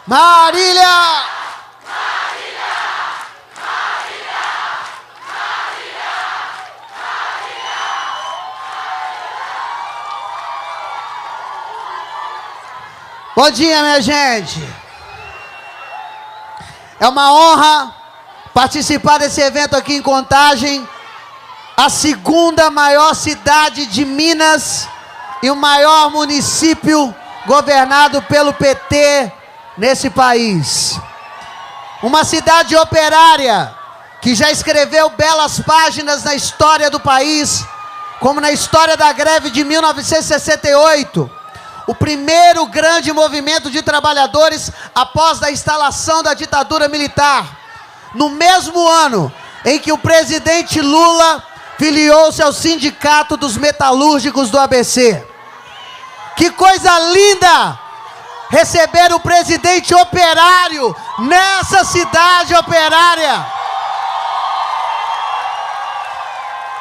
Marília! Bom dia, minha gente. É uma honra participar desse evento aqui em Contagem, a segunda maior cidade de Minas e o maior município governado pelo PT nesse país. Uma cidade operária que já escreveu belas páginas na história do país, como na história da greve de 1968, o primeiro grande movimento de trabalhadores após a instalação da ditadura militar, no mesmo ano em que o presidente Lula filiou-se ao Sindicato dos Metalúrgicos do ABC. Que coisa linda receber o presidente operário nessa cidade operária.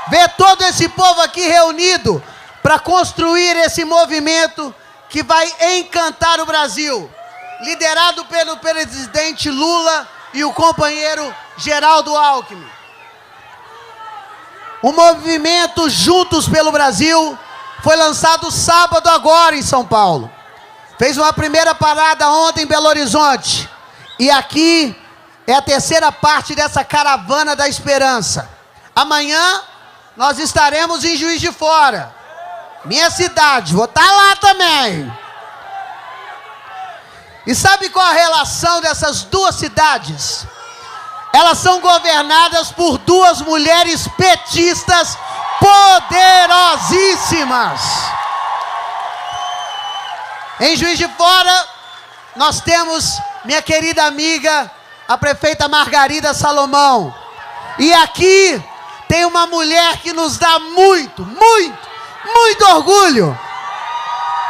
Ver todo esse povo aqui reunido para construir esse movimento que vai encantar o Brasil, liderado pelo presidente Lula e o companheiro Geraldo Alckmin. O movimento Juntos pelo Brasil foi lançado sábado agora em São Paulo. Fez uma primeira parada ontem em Belo Horizonte. E aqui é a terceira parte dessa caravana da esperança. Amanhã nós estaremos em Juiz de Fora, minha cidade, vou estar lá também. E sabe qual a relação dessas duas cidades? Elas são governadas por duas mulheres petistas poderosíssimas. Em Juiz de Fora, nós temos minha querida amiga, a prefeita Margarida Salomão. E aqui tem uma mulher que nos dá muito orgulho,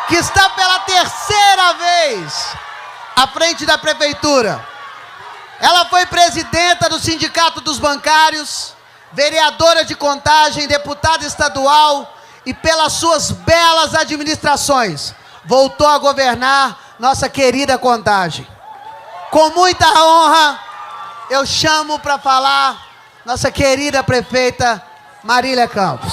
que está pela terceira vez à frente da prefeitura. Ela foi presidenta do Sindicato dos Bancários, vereadora de Contagem, deputada estadual e pelas suas belas administrações voltou a governar nossa querida Contagem. Com muita honra, eu chamo para falar nossa querida prefeita Marília Campos.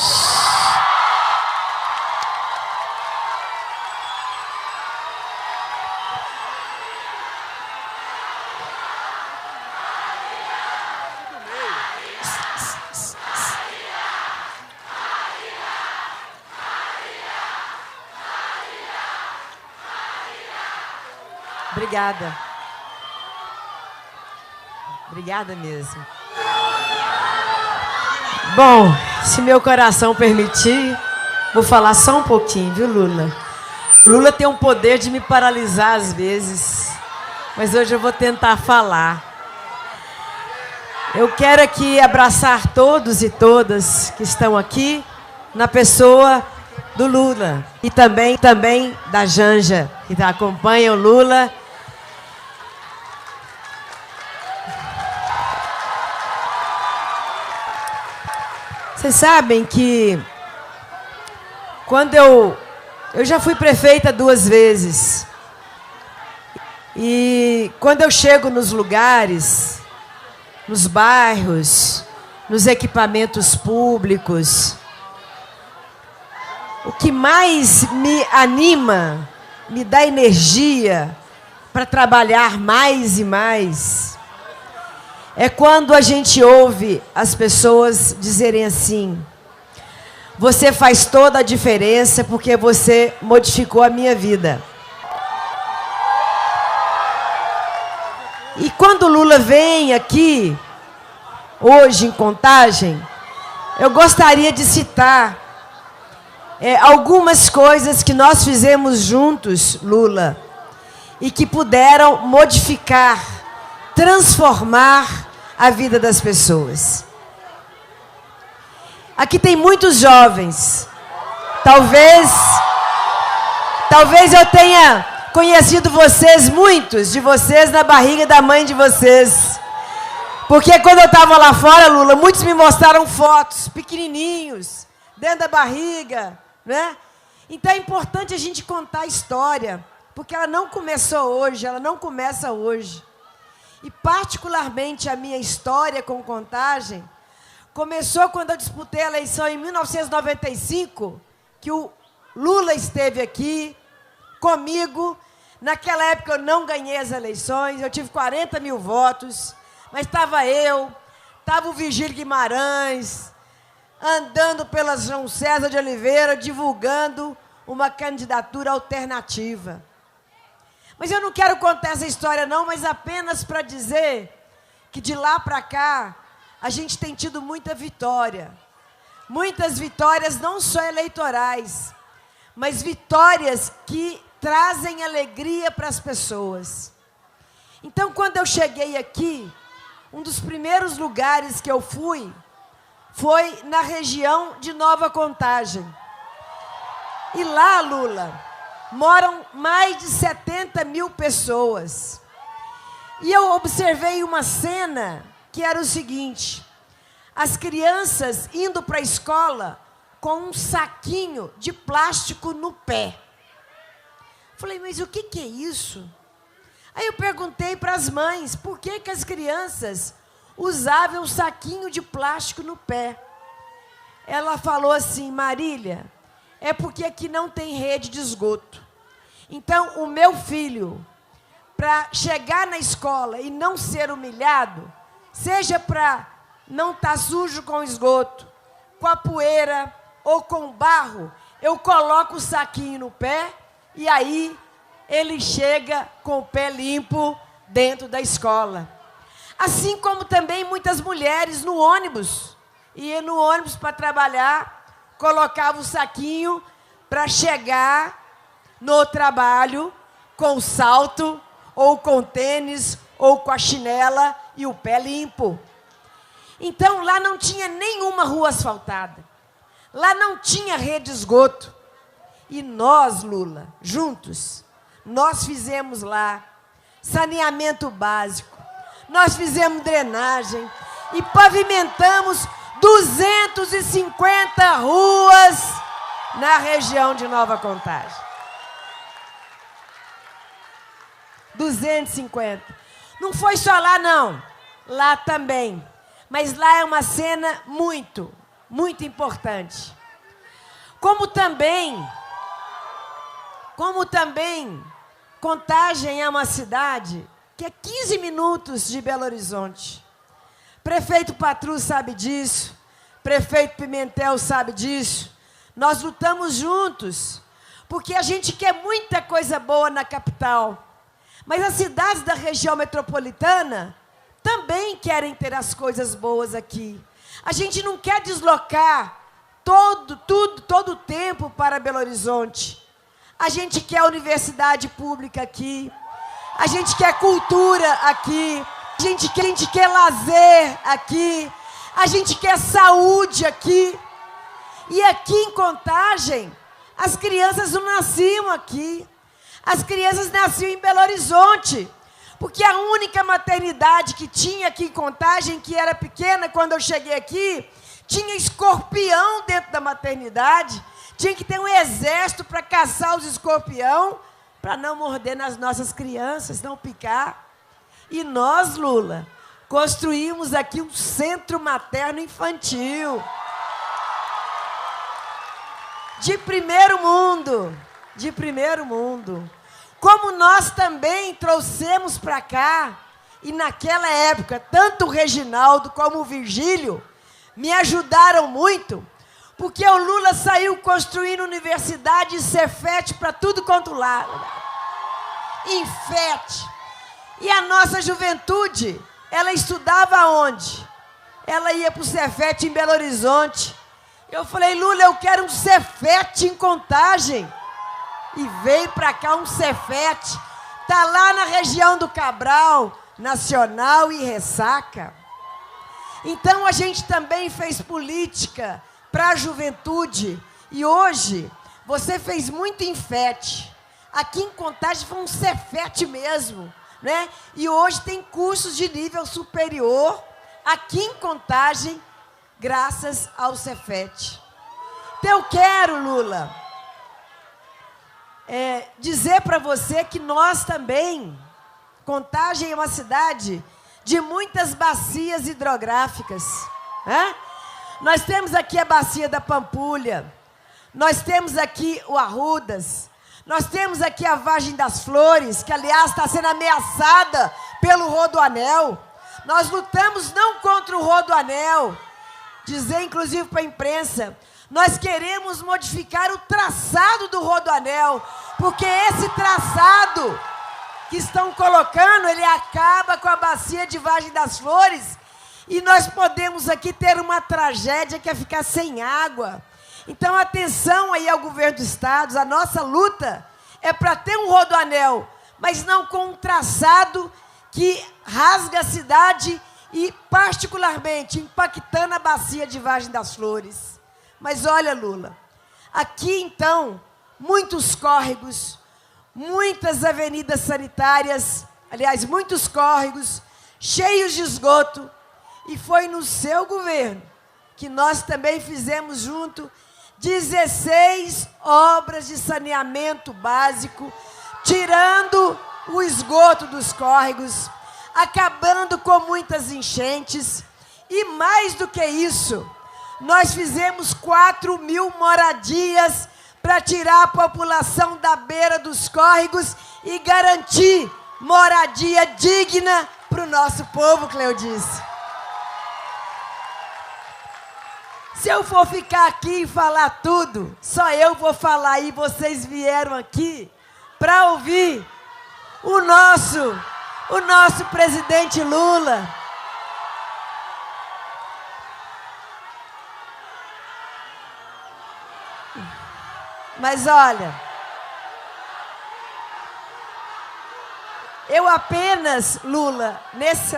Obrigada. Obrigada mesmo. Bom, se meu coração permitir, vou falar só um pouquinho, viu, Lula? Lula tem um poder de me paralisar às vezes, mas hoje eu vou tentar falar. Eu quero aqui abraçar todos e todas que estão aqui, na pessoa do Lula e também da Janja, que acompanha o Lula. Vocês sabem que quando eu já fui prefeita 2 vezes, e quando eu chego nos lugares, nos bairros, nos equipamentos públicos, o que mais me anima, me dá energia para trabalhar mais e mais, é quando a gente ouve as pessoas dizerem assim: você faz toda a diferença porque você modificou a minha vida. E quando o Lula vem aqui, hoje em Contagem, eu gostaria de citar algumas coisas que nós fizemos juntos, Lula, e que puderam modificar, transformar a vida das pessoas. Aqui tem muitos jovens. Talvez eu tenha conhecido vocês, muitos de vocês, na barriga da mãe de vocês. Porque quando eu estava lá fora, Lula, muitos me mostraram fotos, pequenininhos, dentro da barriga, né? Então é importante a gente contar a história, porque ela não começou hoje, ela não começa hoje. E particularmente a minha história com Contagem começou quando eu disputei a eleição em 1995, que o Lula esteve aqui comigo. Naquela época eu não ganhei as eleições, eu tive 40 mil votos, mas estava eu, estava o Virgílio Guimarães, andando pela João César de Oliveira, divulgando uma candidatura alternativa. Mas eu não quero contar essa história não, mas apenas para dizer que de lá para cá a gente tem tido muita vitória. Muitas vitórias não só eleitorais, mas vitórias que trazem alegria para as pessoas. Então, quando eu cheguei aqui, um dos primeiros lugares que eu fui foi na região de Nova Contagem. E lá, Lula, moram mais de 70 mil pessoas. E eu observei uma cena que era o seguinte: as crianças indo para a escola com um saquinho de plástico no pé. Falei, mas o que é isso? Aí eu perguntei para as mães por que as crianças usavam um saquinho de plástico no pé. Ela falou assim, Marília, é porque aqui não tem rede de esgoto. Então, o meu filho, para chegar na escola e não ser humilhado, seja para não estar sujo com esgoto, com a poeira ou com barro, eu coloco o saquinho no pé e aí ele chega com o pé limpo dentro da escola. Assim como também muitas mulheres no ônibus, iam no ônibus para trabalhar, colocavam o saquinho para chegar no trabalho com o salto, ou com o tênis, ou com a chinela e o pé limpo. Então, lá não tinha nenhuma rua asfaltada. Lá não tinha rede de esgoto. E nós, Lula, juntos, nós fizemos lá saneamento básico, nós fizemos drenagem e pavimentamos 250 ruas na região de Nova Contagem. 250. Não foi só lá, não. Lá também. Mas lá é uma cena muito, muito importante. Como também, Contagem é uma cidade que é 15 minutos de Belo Horizonte. Prefeito Patrus sabe disso, prefeito Pimentel sabe disso. Nós lutamos juntos, porque a gente quer muita coisa boa na capital. Mas as cidades da região metropolitana também querem ter as coisas boas aqui. A gente não quer deslocar todo o tempo para Belo Horizonte. A gente quer universidade pública aqui. A gente quer cultura aqui. A gente quer lazer aqui. A gente quer saúde aqui. E aqui em Contagem, as crianças não nasciam aqui. As crianças nasciam em Belo Horizonte. Porque a única maternidade que tinha aqui em Contagem, que era pequena quando eu cheguei aqui, tinha escorpião dentro da maternidade. Tinha que ter um exército para caçar os escorpião, para não morder nas nossas crianças, não picar. E nós, Lula, construímos aqui um centro materno infantil. De primeiro mundo. De primeiro mundo. Como nós também trouxemos para cá, e naquela época, tanto o Reginaldo como o Virgílio me ajudaram muito, porque o Lula saiu construindo universidade e Cefet para tudo quanto lado. Infete. E a nossa juventude, ela estudava onde? Ela ia para o Cefet em Belo Horizonte. Eu falei, Lula, eu quero um Cefet em Contagem. E veio para cá um Cefet. Está lá na região do Cabral, Nacional e Ressaca. Então, a gente também fez política para a juventude. E hoje, você fez muito Infete. Aqui em Contagem foi um Cefet mesmo, né? E hoje tem cursos de nível superior aqui em Contagem, graças ao Cefet. Então, eu quero, Lula, dizer para você que nós também, Contagem é uma cidade de muitas bacias hidrográficas, né? Nós temos aqui a bacia da Pampulha, nós temos aqui o Arrudas, nós temos aqui a Vargem das Flores, que, aliás, está sendo ameaçada pelo Rodoanel. Nós lutamos não contra o Rodoanel, dizer, inclusive, para a imprensa, nós queremos modificar o traçado do Rodoanel, porque esse traçado que estão colocando, ele acaba com a bacia de Vargem das Flores, e nós podemos aqui ter uma tragédia que é ficar sem água. Então, atenção aí ao governo do estado, a nossa luta é para ter um Rodoanel, mas não com um traçado que rasga a cidade e, particularmente, impactando a bacia de Vargem das Flores. Mas olha, Lula, aqui, então, muitos córregos, muitas avenidas sanitárias, aliás, muitos córregos cheios de esgoto, e foi no seu governo que nós também fizemos junto 16 obras de saneamento básico, tirando o esgoto dos córregos, acabando com muitas enchentes, e mais do que isso, nós fizemos 4.000 moradias para tirar a população da beira dos córregos e garantir moradia digna para o nosso povo, Cleodice. Se eu for ficar aqui e falar tudo, só eu vou falar, e vocês vieram aqui para ouvir o nosso presidente Lula. Mas olha, eu apenas, Lula,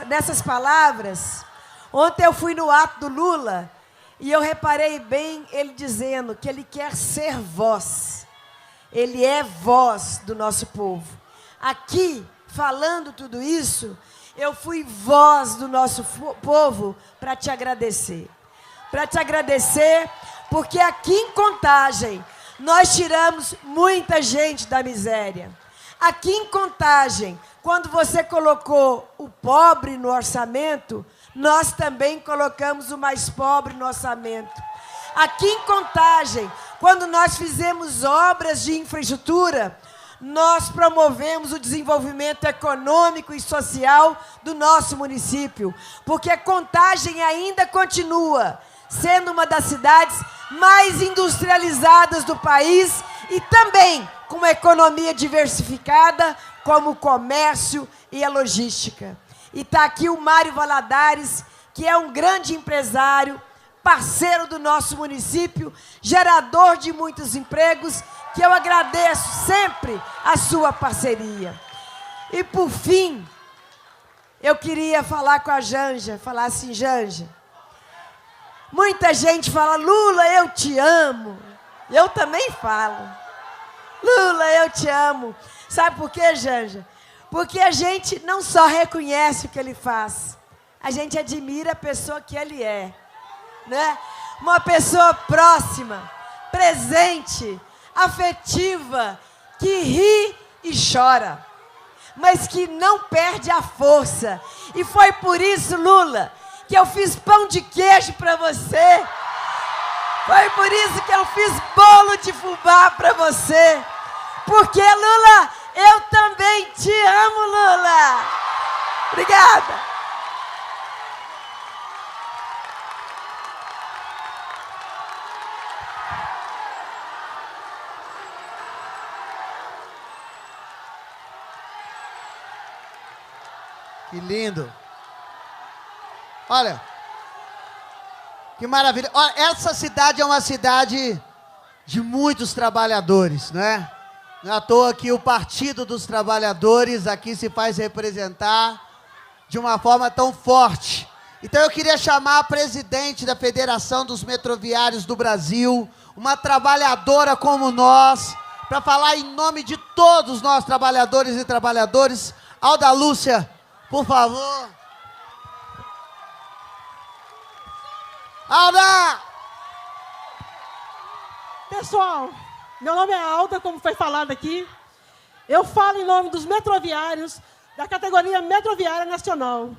nessas palavras, ontem eu fui no ato do Lula e eu reparei bem ele dizendo que ele quer ser voz. Ele é voz do nosso povo. Aqui, falando tudo isso, eu fui voz do nosso povo para te agradecer. Para te agradecer, porque aqui em Contagem, nós tiramos muita gente da miséria. Aqui em Contagem, quando você colocou o pobre no orçamento, nós também colocamos o mais pobre no orçamento. Aqui em Contagem, quando nós fizemos obras de infraestrutura, nós promovemos o desenvolvimento econômico e social do nosso município, porque Contagem ainda continua sendo uma das cidades mais industrializadas do país e também com uma economia diversificada, como o comércio e a logística. E está aqui o Mário Valadares, que é um grande empresário, parceiro do nosso município, gerador de muitos empregos, que eu agradeço sempre a sua parceria. E, por fim, eu queria falar com a Janja, falar assim, Janja, muita gente fala, Lula, eu te amo. Eu também falo. Lula, eu te amo. Sabe por quê, Janja? Porque a gente não só reconhece o que ele faz, a gente admira a pessoa que ele é, né? Uma pessoa próxima, presente, afetiva, que ri e chora, mas que não perde a força. E foi por isso, Lula, que eu fiz pão de queijo para você. Foi por isso que eu fiz bolo de fubá para você. Porque, Lula, eu também te amo, Lula. Obrigada. Que lindo. Olha, que maravilha. Olha, essa cidade é uma cidade de muitos trabalhadores, não é? Não é à toa que o Partido dos Trabalhadores aqui se faz representar de uma forma tão forte. Então eu queria chamar a presidente da Federação dos Metroviários do Brasil, uma trabalhadora como nós, para falar em nome de todos nós, trabalhadores e trabalhadoras. Alda Lúcia, por favor. Alda! Pessoal, Meu nome é Alda, como foi falado aqui. Eu falo em nome dos metroviários da categoria Metroviária Nacional.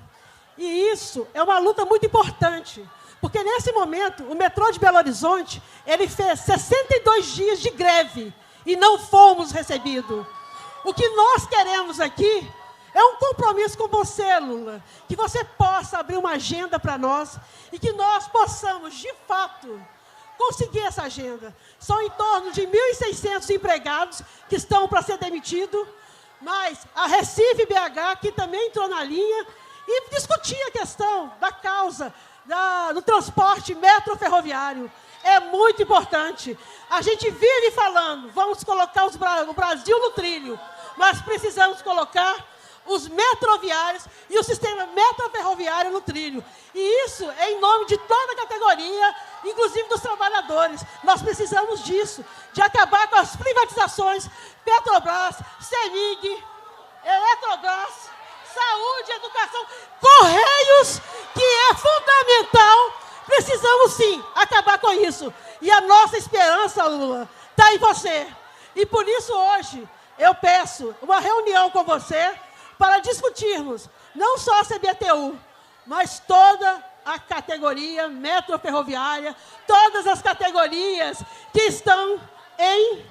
E isso é uma luta muito importante, porque nesse momento o metrô de Belo Horizonte, ele fez 62 dias de greve e não fomos recebidos. O que nós queremos aqui é um compromisso com você, Lula, que você possa abrir uma agenda para nós e que nós possamos, de fato, conseguir essa agenda. São em torno de 1.600 empregados que estão para ser demitidos, mas a Recife BH, que também entrou na linha, e discutir a questão da causa do transporte metroferroviário. É muito importante. A gente vive falando, vamos colocar o Brasil no trilho, mas precisamos colocar os metroviários e o sistema metroferroviário no trilho. E isso é em nome de toda a categoria, inclusive dos trabalhadores. Nós precisamos disso, de acabar com as privatizações, Petrobras, CEMIG, Eletrobras, saúde, educação, Correios, que é fundamental. Precisamos sim acabar com isso. E a nossa esperança, Lula, está em você. E por isso hoje eu peço uma reunião com você para discutirmos não só a CBTU, mas toda a categoria metroferroviária, todas as categorias que estão em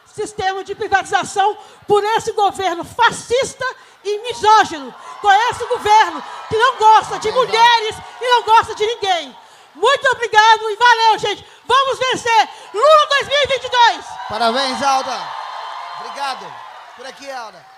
sistema de privatização por esse governo fascista e misógino, com esse governo que não gosta de mulheres e não gosta de ninguém. Muito obrigado e valeu, gente. Vamos vencer. Lula 2022. Parabéns, Alda. Obrigado. Por aqui, Alda.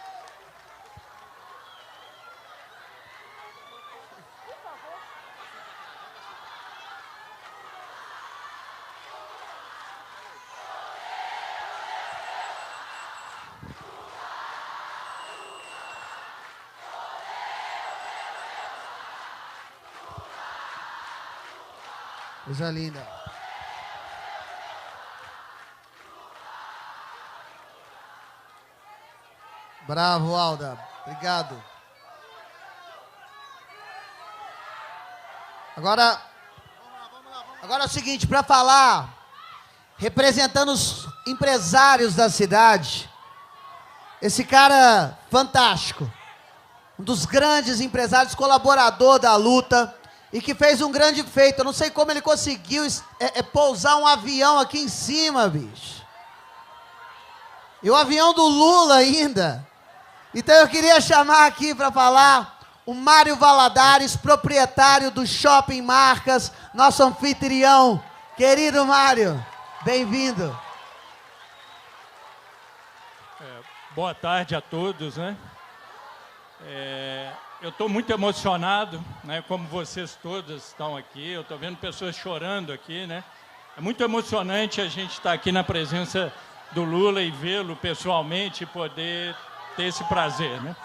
Coisa linda. Bravo, Alda. Obrigado. Agora é o seguinte, para falar, representando os empresários da cidade, esse cara fantástico, um dos grandes empresários, colaborador da luta, e que fez um grande feito. Eu não sei como ele conseguiu pousar um avião aqui em cima, bicho. E o avião do Lula ainda. Então eu queria chamar aqui para falar o Mário Valadares, proprietário do Shopping Marcas, nosso anfitrião. Querido Mário, bem-vindo. Boa tarde a todos, né? Eu estou muito emocionado, né? Como vocês todas estão aqui, eu estou vendo pessoas chorando aqui, né? É muito emocionante a gente estar aqui na presença do Lula e vê-lo pessoalmente e poder ter esse prazer, né?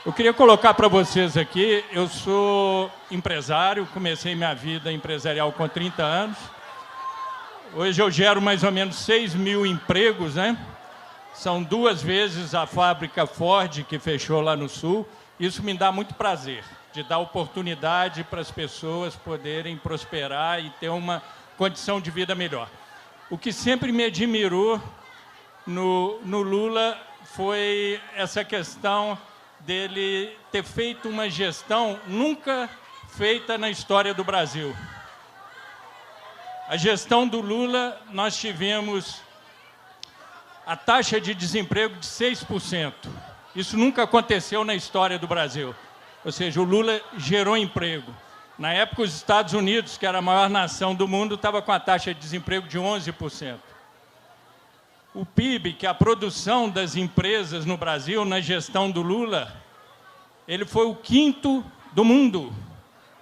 Eu queria colocar para vocês aqui, eu sou empresário, comecei minha vida empresarial com 30 anos. Hoje eu gero mais ou menos 6.000 empregos, né? São 2 vezes a fábrica Ford, que fechou lá no Sul. Isso me dá muito prazer, de dar oportunidade para as pessoas poderem prosperar e ter uma condição de vida melhor. O que sempre me admirou no Lula foi essa questão dele ter feito uma gestão nunca feita na história do Brasil. A gestão do Lula, nós tivemos a taxa de desemprego de 6%. Isso nunca aconteceu na história do Brasil. Ou seja, o Lula gerou emprego. Na época, os Estados Unidos, que era a maior nação do mundo, estava com a taxa de desemprego de 11%. O PIB, que é a produção das empresas no Brasil, na gestão do Lula, ele foi o 5º do mundo.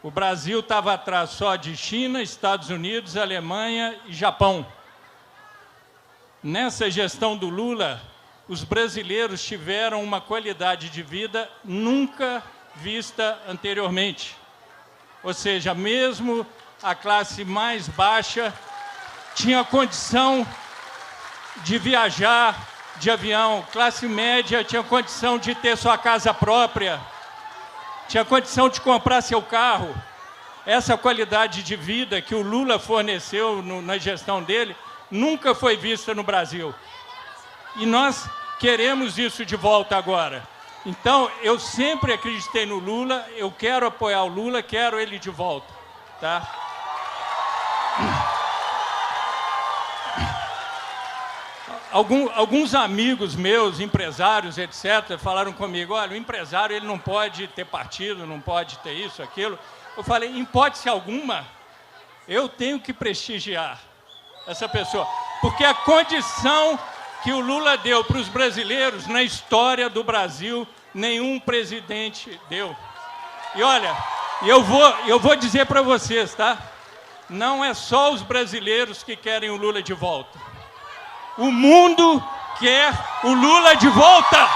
O Brasil estava atrás só de China, Estados Unidos, Alemanha e Japão. Nessa gestão do Lula, os brasileiros tiveram uma qualidade de vida nunca vista anteriormente. Ou seja, mesmo a classe mais baixa tinha condição de viajar de avião, classe média tinha condição de ter sua casa própria, tinha condição de comprar seu carro. Essa qualidade de vida que o Lula forneceu na gestão dele nunca foi vista no Brasil. E nós queremos isso de volta agora. Então, eu sempre acreditei no Lula, eu quero apoiar o Lula, quero ele de volta, tá? Alguns amigos meus, empresários, etc., falaram comigo, olha, o empresário ele não pode ter partido, não pode ter isso, aquilo. Eu falei, em hipótese alguma, eu tenho que prestigiar essa pessoa, porque a condição que o Lula deu para os brasileiros, na história do Brasil, nenhum presidente deu. E olha, eu vou dizer para vocês, tá? Não é só os brasileiros que querem o Lula de volta. O mundo quer o Lula de volta.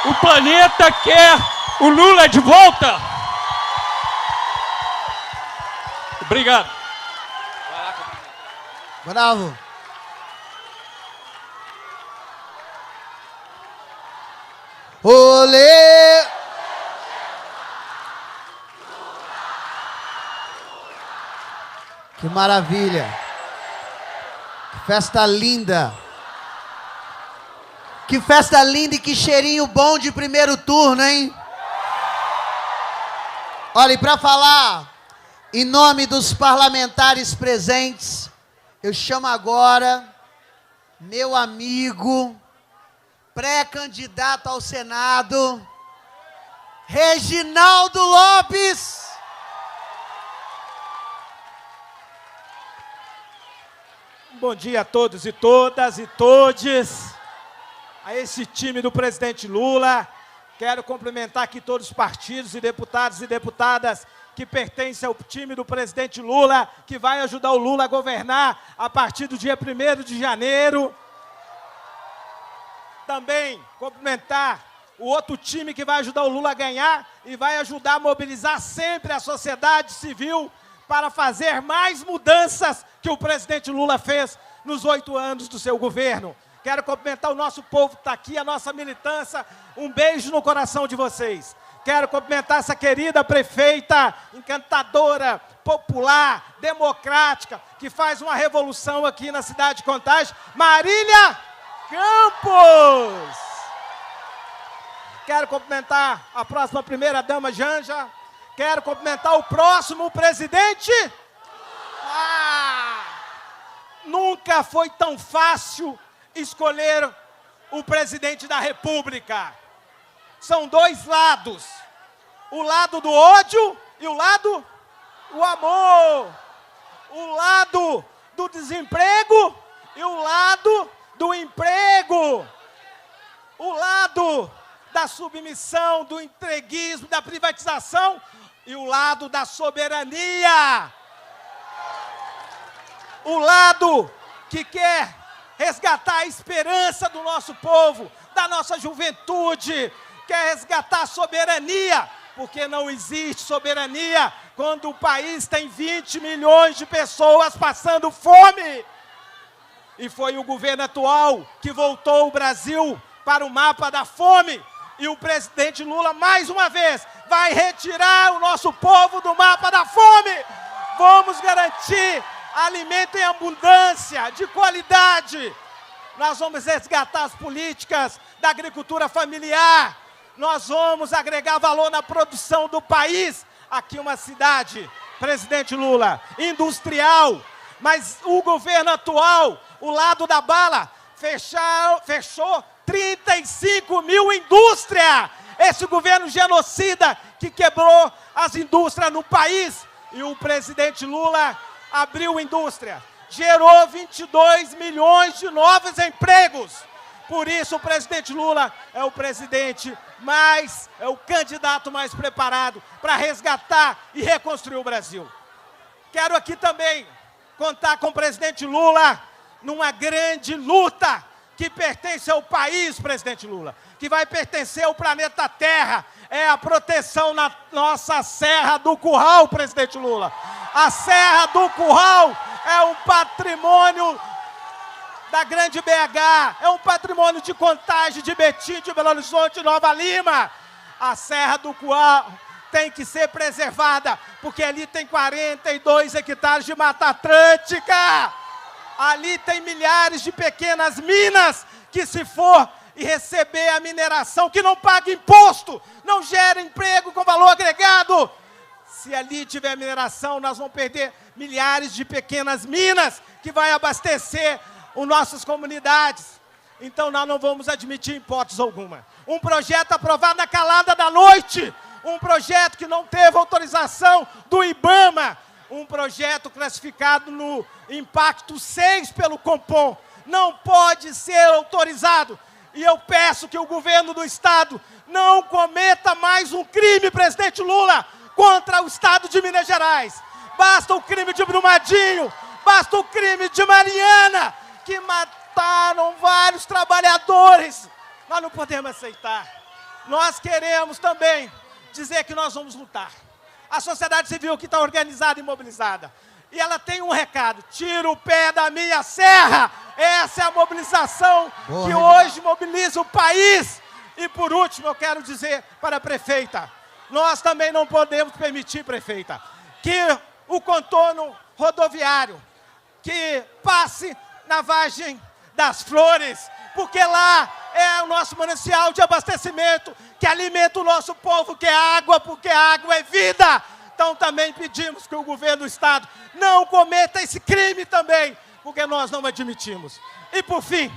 O planeta quer o Lula de volta. Obrigado. Bravo. Olê! Que maravilha! Que festa linda! Que festa linda e que cheirinho bom de primeiro turno, hein? Olha, e para falar em nome dos parlamentares presentes, eu chamo agora meu amigo, pré-candidato ao Senado, Reginaldo Lopes. Bom dia a todos e todas e todes, a esse time do presidente Lula. Quero cumprimentar aqui todos os partidos e deputados e deputadas que pertencem ao time do presidente Lula, que vai ajudar o Lula a governar a partir do dia 1º de janeiro. Também cumprimentar o outro time que vai ajudar o Lula a ganhar e vai ajudar a mobilizar sempre a sociedade civil para fazer mais mudanças que o presidente Lula fez nos 8 anos do seu governo. Quero cumprimentar o nosso povo que está aqui, a nossa militância. Um beijo no coração de vocês. Quero cumprimentar essa querida prefeita, encantadora, popular, democrática, que faz uma revolução aqui na cidade de Contagem, Marília Campos. Quero cumprimentar a próxima primeira-dama, Janja. Quero cumprimentar o próximo presidente. Nunca foi tão fácil escolher o presidente da República. São dois lados. O lado do ódio e o lado do amor. O lado do desemprego e o lado do emprego. O lado da submissão, do entreguismo, da privatização e o lado da soberania. O lado que quer resgatar a esperança do nosso povo, da nossa juventude, quer resgatar a soberania, porque não existe soberania quando o país tem 20 milhões de pessoas passando fome. E foi o governo atual que voltou o Brasil para o mapa da fome. E o presidente Lula, mais uma vez, vai retirar o nosso povo do mapa da fome. Vamos garantir alimento em abundância, de qualidade. Nós vamos resgatar as políticas da agricultura familiar. Nós vamos agregar valor na produção do país. Aqui uma cidade, presidente Lula, industrial. Mas o governo atual, o lado da bala, fechou 35 mil indústrias. Esse governo genocida que quebrou as indústrias no país. E o presidente Lula abriu indústria, gerou 22 milhões de novos empregos. Por isso o presidente Lula é o candidato mais preparado para resgatar e reconstruir o Brasil. Quero aqui também contar com o presidente Lula numa grande luta que pertence ao país, presidente Lula, que vai pertencer ao planeta Terra, é a proteção na nossa Serra do Curral, presidente Lula. A Serra do Curral é um patrimônio da grande BH, é um patrimônio de Contagem, de Betim, de Belo Horizonte, de Nova Lima. A Serra do Curral tem que ser preservada, porque ali tem 42 hectares de Mata Atlântica. Ali tem milhares de pequenas minas que, se for e receber a mineração, que não paga imposto, não gera emprego com valor agregado. Se ali tiver mineração, nós vamos perder milhares de pequenas minas que vai abastecer as nossas comunidades. Então, nós não vamos admitir hipótese alguma. Um projeto aprovado na calada da noite, um projeto que não teve autorização do IBAMA, um projeto classificado no impacto 6 pelo Compom, não pode ser autorizado. E eu peço que o governo do Estado não cometa mais um crime, presidente Lula, contra o Estado de Minas Gerais. Basta o crime de Brumadinho, basta o crime de Mariana, que mataram vários trabalhadores. Nós não podemos aceitar. Nós queremos também dizer que nós vamos lutar. A sociedade civil que está organizada e mobilizada. E ela tem um recado: tira o pé da minha serra. Essa é a mobilização que hoje mobiliza o país. E por último, eu quero dizer para a prefeita, nós também não podemos permitir, prefeita, que o contorno rodoviário, que passe na Vargem das Flores, porque lá é o nosso manancial de abastecimento, que alimenta o nosso povo, que é água, porque a água é vida. Então também pedimos que o governo do Estado não cometa esse crime também, porque nós não admitimos. E por fim,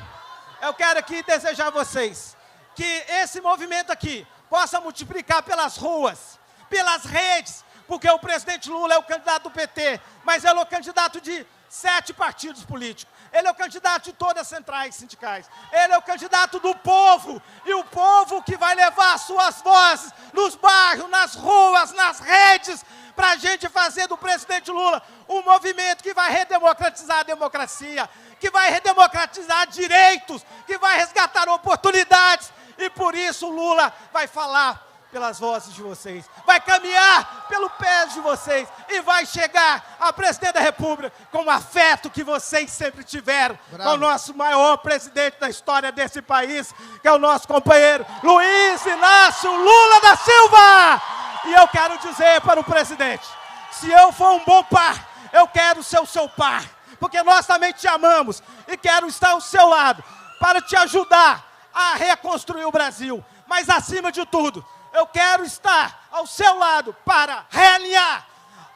eu quero aqui desejar a vocês que esse movimento aqui possa multiplicar pelas ruas, pelas redes, porque o presidente Lula é o candidato do PT, mas ele é o candidato de 7 partidos políticos. Ele é o candidato de todas as centrais sindicais. Ele é o candidato do povo. E o povo que vai levar as suas vozes nos bairros, nas ruas, nas redes, para a gente fazer do presidente Lula um movimento que vai redemocratizar a democracia, que vai redemocratizar direitos, que vai resgatar oportunidades. E por isso o Lula vai falar pelas vozes de vocês, vai caminhar pelo pé de vocês e vai chegar a presidente da República com o afeto que vocês sempre tiveram. Bravo. Com o nosso maior presidente da história desse país, que é o nosso companheiro Luiz Inácio Lula da Silva. E eu quero dizer para o presidente, se eu for um bom par, eu quero ser o seu par, porque nós também te amamos e quero estar ao seu lado para te ajudar a reconstruir o Brasil. Mas acima de tudo, eu quero estar ao seu lado para realinhar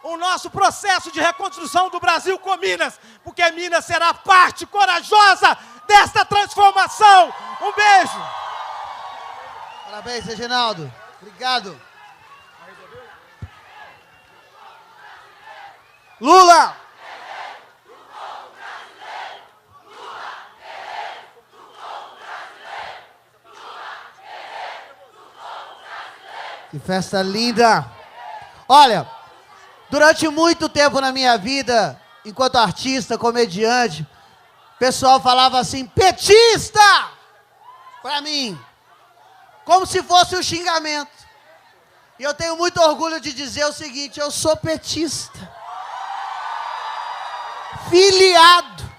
o nosso processo de reconstrução do Brasil com Minas, porque Minas será parte corajosa desta transformação. Um beijo. Parabéns, Reginaldo. Obrigado. Lula! Que festa linda! Olha, durante muito tempo na minha vida, enquanto artista, comediante, o pessoal falava assim, petista! Pra mim, como se fosse um xingamento. E eu tenho muito orgulho de dizer o seguinte, eu sou petista. Filiado.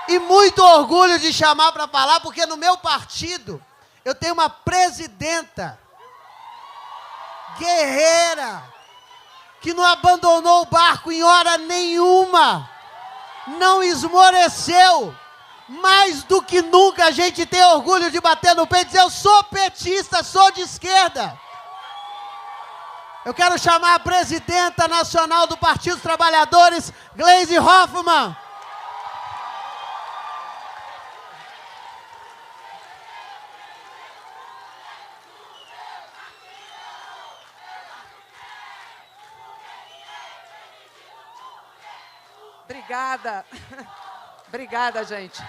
E muito orgulho de chamar para falar, porque no meu partido, eu tenho uma presidenta guerreira, que não abandonou o barco em hora nenhuma, não esmoreceu, mais do que nunca a gente tem orgulho de bater no peito e dizer, eu sou petista, sou de esquerda. Eu quero chamar a presidenta nacional do Partido dos Trabalhadores, Gleisi Hoffmann. Obrigada. Obrigada, gente.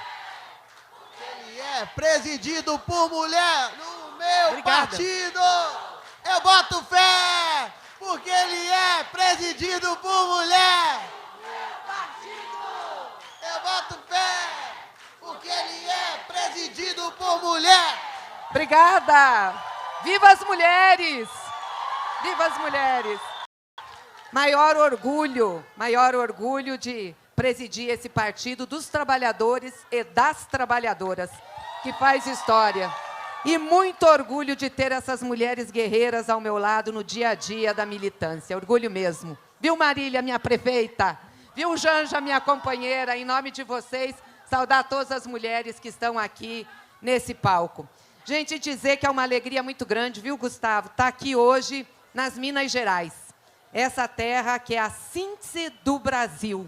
Ele é presidido por mulher no meu partido. Eu boto fé, porque ele é presidido por mulher. Meu partido. Eu boto fé, porque ele é presidido por mulher. Obrigada. Viva as mulheres. Viva as mulheres. Maior orgulho de presidir esse partido dos trabalhadores e das trabalhadoras, que faz história. E muito orgulho de ter essas mulheres guerreiras ao meu lado no dia a dia da militância. Orgulho mesmo. Viu, Marília, minha prefeita? Viu? Viu, Janja, minha companheira, em nome de vocês, saudar todas as mulheres que estão aqui nesse palco. Gente, dizer que é uma alegria muito grande, viu, Gustavo, estar aqui hoje nas Minas Gerais. Essa terra que é a síntese do Brasil.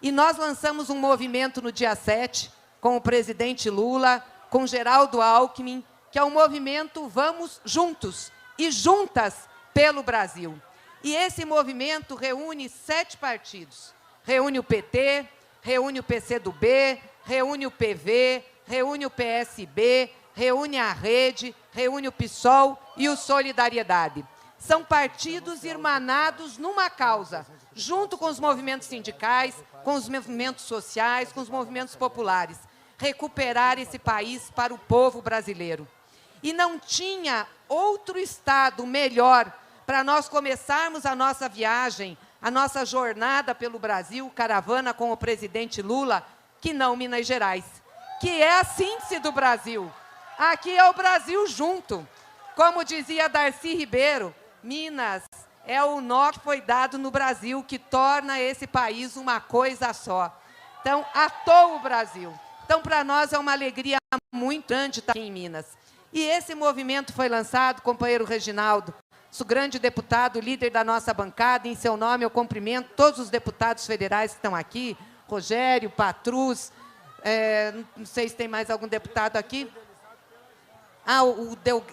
E nós lançamos um movimento no dia 7, com o presidente Lula, com Geraldo Alckmin, que é o movimento Vamos Juntos e Juntas pelo Brasil. E esse movimento reúne 7 partidos. Reúne o PT, reúne o PCdoB, reúne o PV, reúne o PSB, reúne a Rede, reúne o PSOL e o Solidariedade. São partidos irmanados numa causa, junto com os movimentos sindicais, com os movimentos sociais, com os movimentos populares. Recuperar esse país para o povo brasileiro. E não tinha outro estado melhor para nós começarmos a nossa viagem, a nossa jornada pelo Brasil, caravana com o presidente Lula, que não Minas Gerais, que é a síntese do Brasil. Aqui é o Brasil junto. Como dizia Darcy Ribeiro, Minas é o nó que foi dado no Brasil, que torna esse país uma coisa só. Então, atou o Brasil. Então, para nós é uma alegria muito grande estar aqui em Minas. E esse movimento foi lançado, companheiro Reginaldo, o grande deputado, líder da nossa bancada, em seu nome eu cumprimento todos os deputados federais que estão aqui, Rogério, Patrus, não sei se tem mais algum deputado aqui.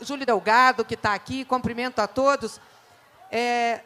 Júlio Delgado, que está aqui, cumprimento a todos. É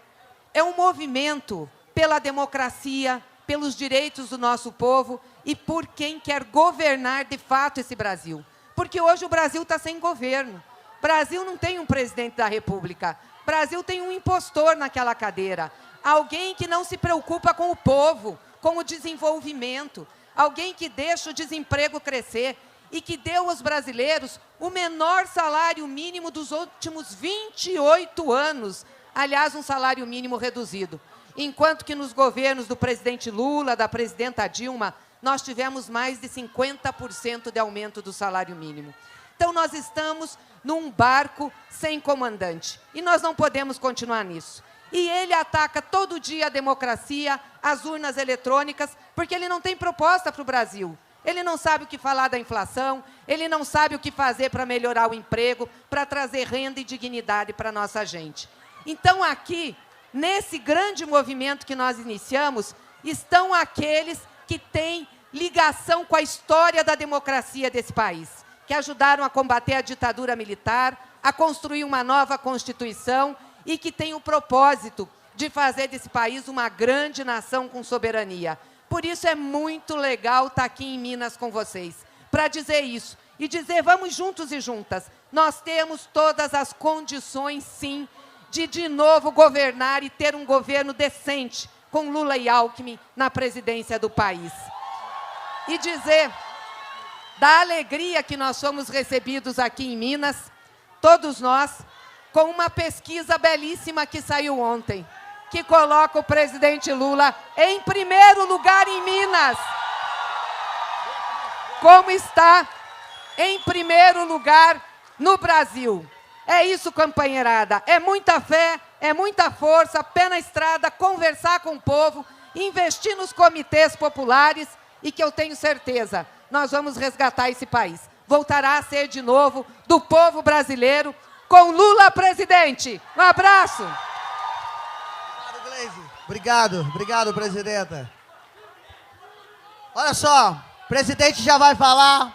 um movimento pela democracia, pelos direitos do nosso povo e por quem quer governar de fato esse Brasil. Porque hoje o Brasil está sem governo. O Brasil não tem um presidente da República. O Brasil tem um impostor naquela cadeira. Alguém que não se preocupa com o povo, com o desenvolvimento. Alguém que deixa o desemprego crescer e que deu aos brasileiros o menor salário mínimo dos últimos 28 anos. Aliás, um salário mínimo reduzido. Enquanto que nos governos do presidente Lula, da presidenta Dilma, nós tivemos mais de 50% de aumento do salário mínimo. Então, nós estamos num barco sem comandante. E nós não podemos continuar nisso. E ele ataca todo dia a democracia, as urnas eletrônicas, porque ele não tem proposta para o Brasil. Ele não sabe o que falar da inflação, ele não sabe o que fazer para melhorar o emprego, para trazer renda e dignidade para a nossa gente. Então, aqui, nesse grande movimento que nós iniciamos, estão aqueles que têm ligação com a história da democracia desse país, que ajudaram a combater a ditadura militar, a construir uma nova Constituição e que têm o propósito de fazer desse país uma grande nação com soberania. Por isso é muito legal estar aqui em Minas com vocês, para dizer isso. E dizer, vamos juntos e juntas. Nós temos todas as condições, sim, de novo governar e ter um governo decente, com Lula e Alckmin na presidência do país. E dizer da alegria que nós fomos recebidos aqui em Minas, todos nós, com uma pesquisa belíssima que saiu ontem, que coloca o presidente Lula em primeiro lugar em Minas. Como está em primeiro lugar no Brasil. É isso, companheirada. É muita fé, é muita força, pé na estrada, conversar com o povo, investir nos comitês populares e que eu tenho certeza, nós vamos resgatar esse país. Voltará a ser de novo do povo brasileiro com Lula presidente. Um abraço. Obrigado, presidenta. Olha só, o presidente já vai falar,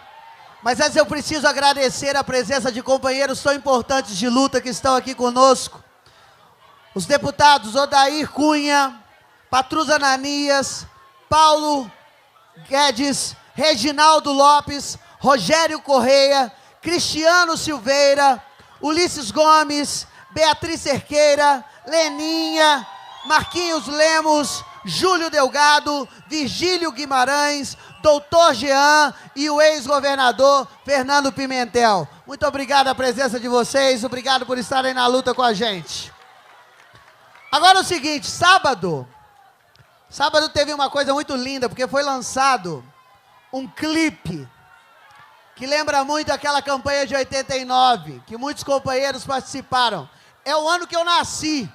mas antes eu preciso agradecer a presença de companheiros tão importantes de luta que estão aqui conosco. Os deputados Odair Cunha, Patrus Ananias, Paulo Guedes, Reginaldo Lopes, Rogério Correia, Cristiano Silveira, Ulisses Gomes, Beatriz Cerqueira, Leninha, Marquinhos Lemos, Júlio Delgado, Virgílio Guimarães, Doutor Jean e o ex-governador Fernando Pimentel. Muito obrigado a presença de vocês, obrigado por estarem na luta com a gente. Agora é o seguinte, sábado teve uma coisa muito linda, porque foi lançado um clipe que lembra muito aquela campanha de 89, que muitos companheiros participaram. É o ano que eu nasci.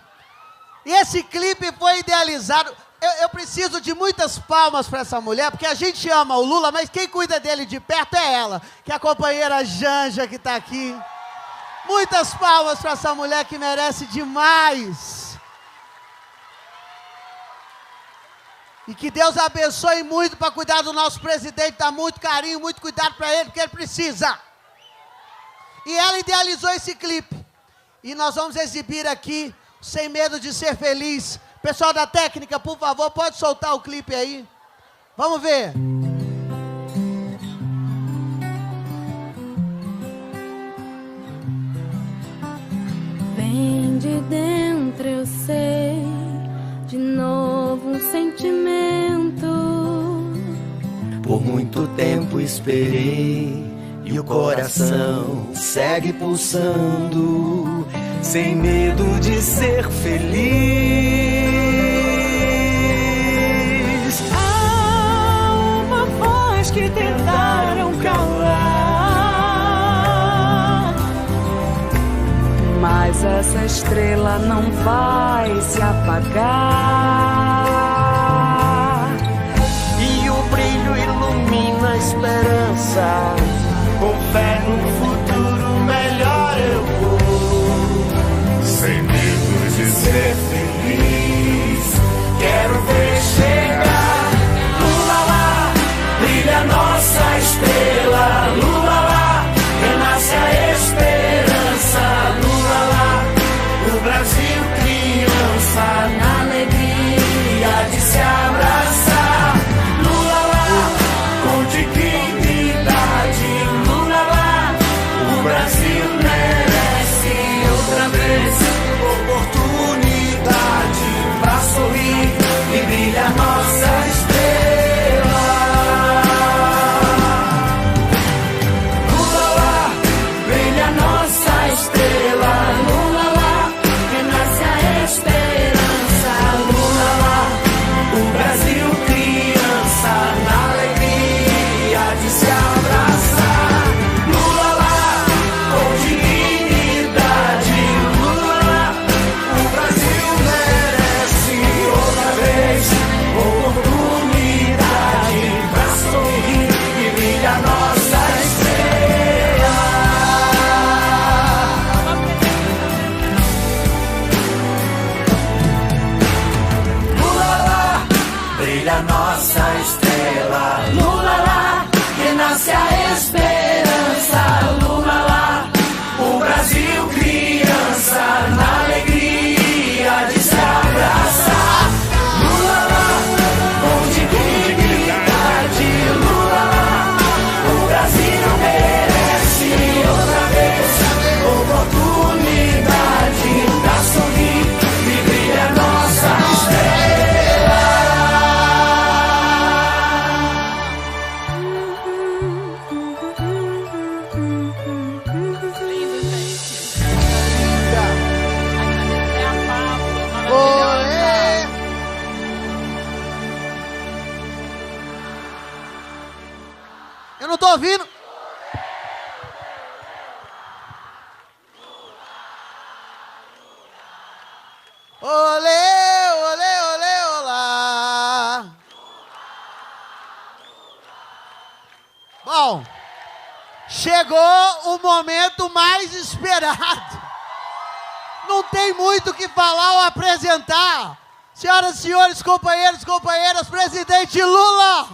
E esse clipe foi idealizado, Eu preciso de muitas palmas para essa mulher, porque a gente ama o Lula, mas quem cuida dele de perto é ela, que é a companheira Janja que está aqui. Muitas palmas para essa mulher que merece demais. E que Deus abençoe muito para cuidar do nosso presidente, dar muito carinho, muito cuidado para ele, porque ele precisa. E ela idealizou esse clipe. E nós vamos exibir aqui, Sem Medo de Ser Feliz. Pessoal da técnica, por favor, pode soltar o clipe aí. Vamos ver. Vem de dentro, eu sei, de novo um sentimento. Por muito tempo esperei e o coração segue pulsando, sem medo de ser feliz. Há uma voz que tentaram calar, mas essa estrela não vai se apagar. E o brilho ilumina a esperança, com fé no futuro melhor eu vou, sem medo de ser feliz. Quero ver chegar, Lula lá, brilha nossa estrela, Lula lá, renasce a esperança, Lula lá, o Brasil criança, na alegria de se abraçar, Lula lá, com dignidade, Lula lá, o Brasil merece outra vez oportunidade pra sorrir e brilha nossa estrela. Lula lá, brilha nossa estrela, Lula lá, renasce a esperança, Lula lá, o Brasil criança, na alegria de se abraçar, Lula lá, com dignidade, Lula lá, o Brasil merece outra vez oportunidade pra sorrir e brilha nossa estrela. Lula lá, brilha nossa estrela, Lula lá, renasce a esperança, Lula lá, o Brasil criança, na alegria de se abraçar, Lula lá, com dignidade, Lula lá, o Brasil merece outra vez oportunidade pra sorrir e brilha nossa estrela. Oê! Eu não tô ouvindo. Olê, olê, olê, olá. Bom, chegou o momento mais esperado. Não tem muito o que falar ou apresentar. Senhoras e senhores, companheiros e companheiras, presidente Lula.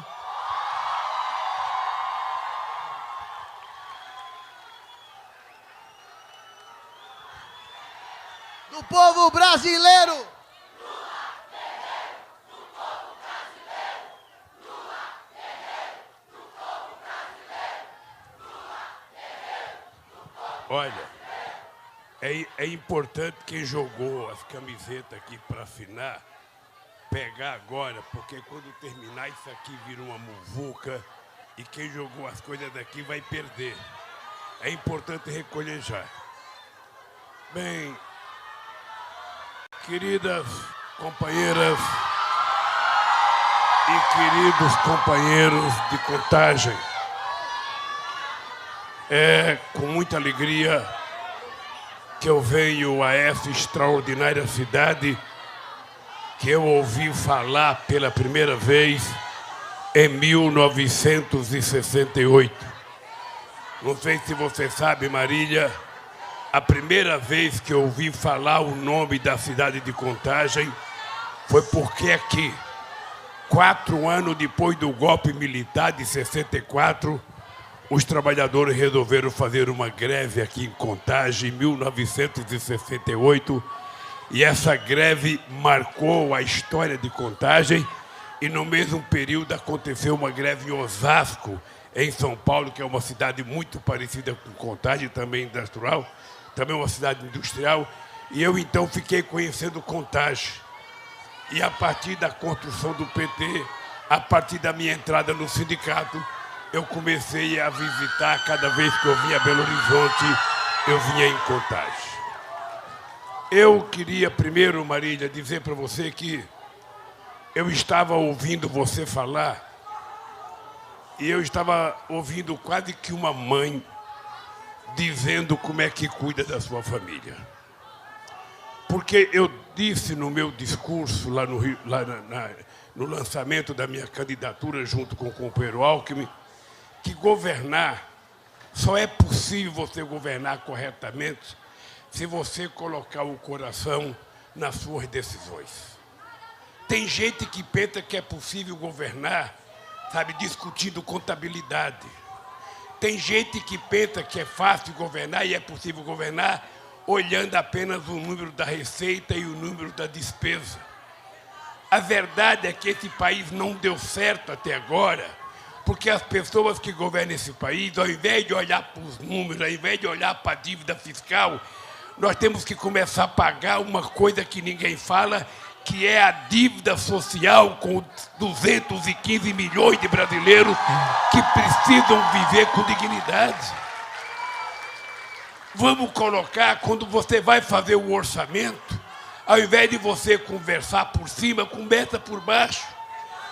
Do povo brasileiro. Olha, é importante quem jogou as camisetas aqui para afinar, pegar agora, porque quando terminar isso aqui vira uma muvuca e quem jogou as coisas daqui vai perder. É importante recolher já. Bem, queridas companheiras e queridos companheiros de Contagem, é com muita alegria que eu venho a essa extraordinária cidade que eu ouvi falar pela primeira vez em 1968. Não sei se você sabe, Marília, a primeira vez que eu ouvi falar o nome da cidade de Contagem foi porque aqui, 4 anos depois do golpe militar de 64, os trabalhadores resolveram fazer uma greve aqui em Contagem, em 1968, e essa greve marcou a história de Contagem, e no mesmo período aconteceu uma greve em Osasco, em São Paulo, que é uma cidade muito parecida com Contagem, também industrial, também uma cidade industrial, e eu então fiquei conhecendo Contagem. E a partir da construção do PT, a partir da minha entrada no sindicato, eu comecei a visitar, cada vez que eu vinha a Belo Horizonte, eu vinha em Contagem. Eu queria primeiro, Marília, dizer para você que eu estava ouvindo você falar e eu estava ouvindo quase que uma mãe dizendo como é que cuida da sua família. Porque eu disse no meu discurso, lá no Rio, no lançamento da minha candidatura junto com o companheiro Alckmin, que governar, só é possível você governar corretamente se você colocar o coração nas suas decisões. Tem gente que pensa que é possível governar, sabe, discutindo contabilidade. Tem gente que pensa que é fácil governar e é possível governar olhando apenas o número da receita e o número da despesa. A verdade é que esse país não deu certo até agora, porque as pessoas que governam esse país, ao invés de olhar para os números, ao invés de olhar para a dívida fiscal, nós temos que começar a pagar uma coisa que ninguém fala, que é a dívida social com 215 milhões de brasileiros que precisam viver com dignidade. Vamos colocar, quando você vai fazer o orçamento, ao invés de você conversar por cima, conversa por baixo.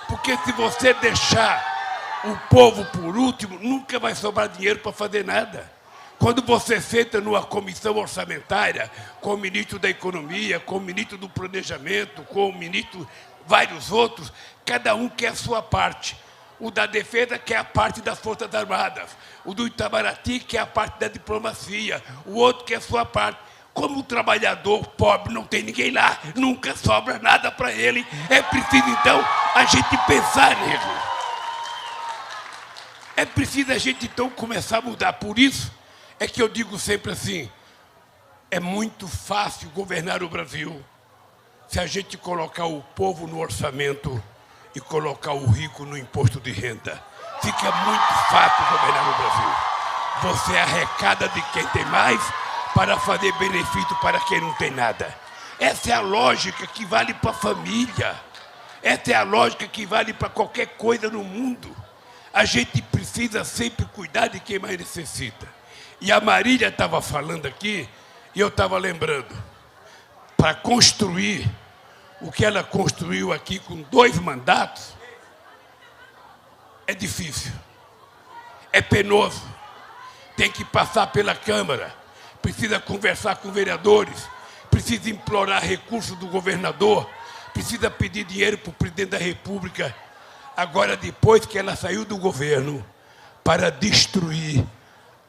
Porque se você deixar o povo por último, nunca vai sobrar dinheiro para fazer nada. Quando você senta numa comissão orçamentária, com o ministro da Economia, com o ministro do Planejamento, com o ministro, vários outros, cada um quer a sua parte. O da Defesa quer a parte das Forças Armadas, o do Itamaraty quer a parte da diplomacia, o outro quer a sua parte. Como o trabalhador pobre não tem ninguém lá, nunca sobra nada para ele, é preciso, então, a gente pensar nele. É preciso a gente, então, começar a mudar. Por isso é que eu digo sempre assim, é muito fácil governar o Brasil se a gente colocar o povo no orçamento e colocar o rico no imposto de renda. Fica muito fácil governar o Brasil. Você arrecada de quem tem mais para fazer benefício para quem não tem nada. Essa é a lógica que vale para a família. Essa é a lógica que vale para qualquer coisa no mundo. A gente precisa sempre cuidar de quem mais necessita. E a Marília estava falando aqui, e eu estava lembrando, para construir o que ela construiu aqui com 2 mandatos, é difícil, é penoso, tem que passar pela Câmara, precisa conversar com vereadores, precisa implorar recursos do governador, precisa pedir dinheiro para o presidente da República. Agora, depois que ela saiu do governo, para destruir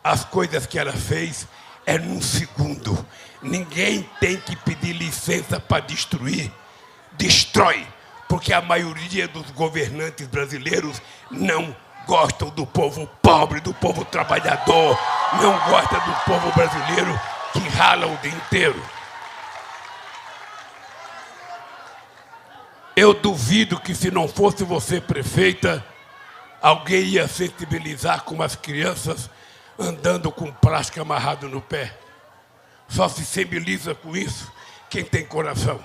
as coisas que ela fez, é num segundo. Ninguém tem que pedir licença para destruir. Destrói, porque a maioria dos governantes brasileiros não gostam do povo pobre, do povo trabalhador, não gosta do povo brasileiro que rala o dia inteiro. Eu duvido que, se não fosse você prefeita, alguém ia sensibilizar com as crianças andando com plástico amarrado no pé. Só se sensibiliza com isso quem tem coração.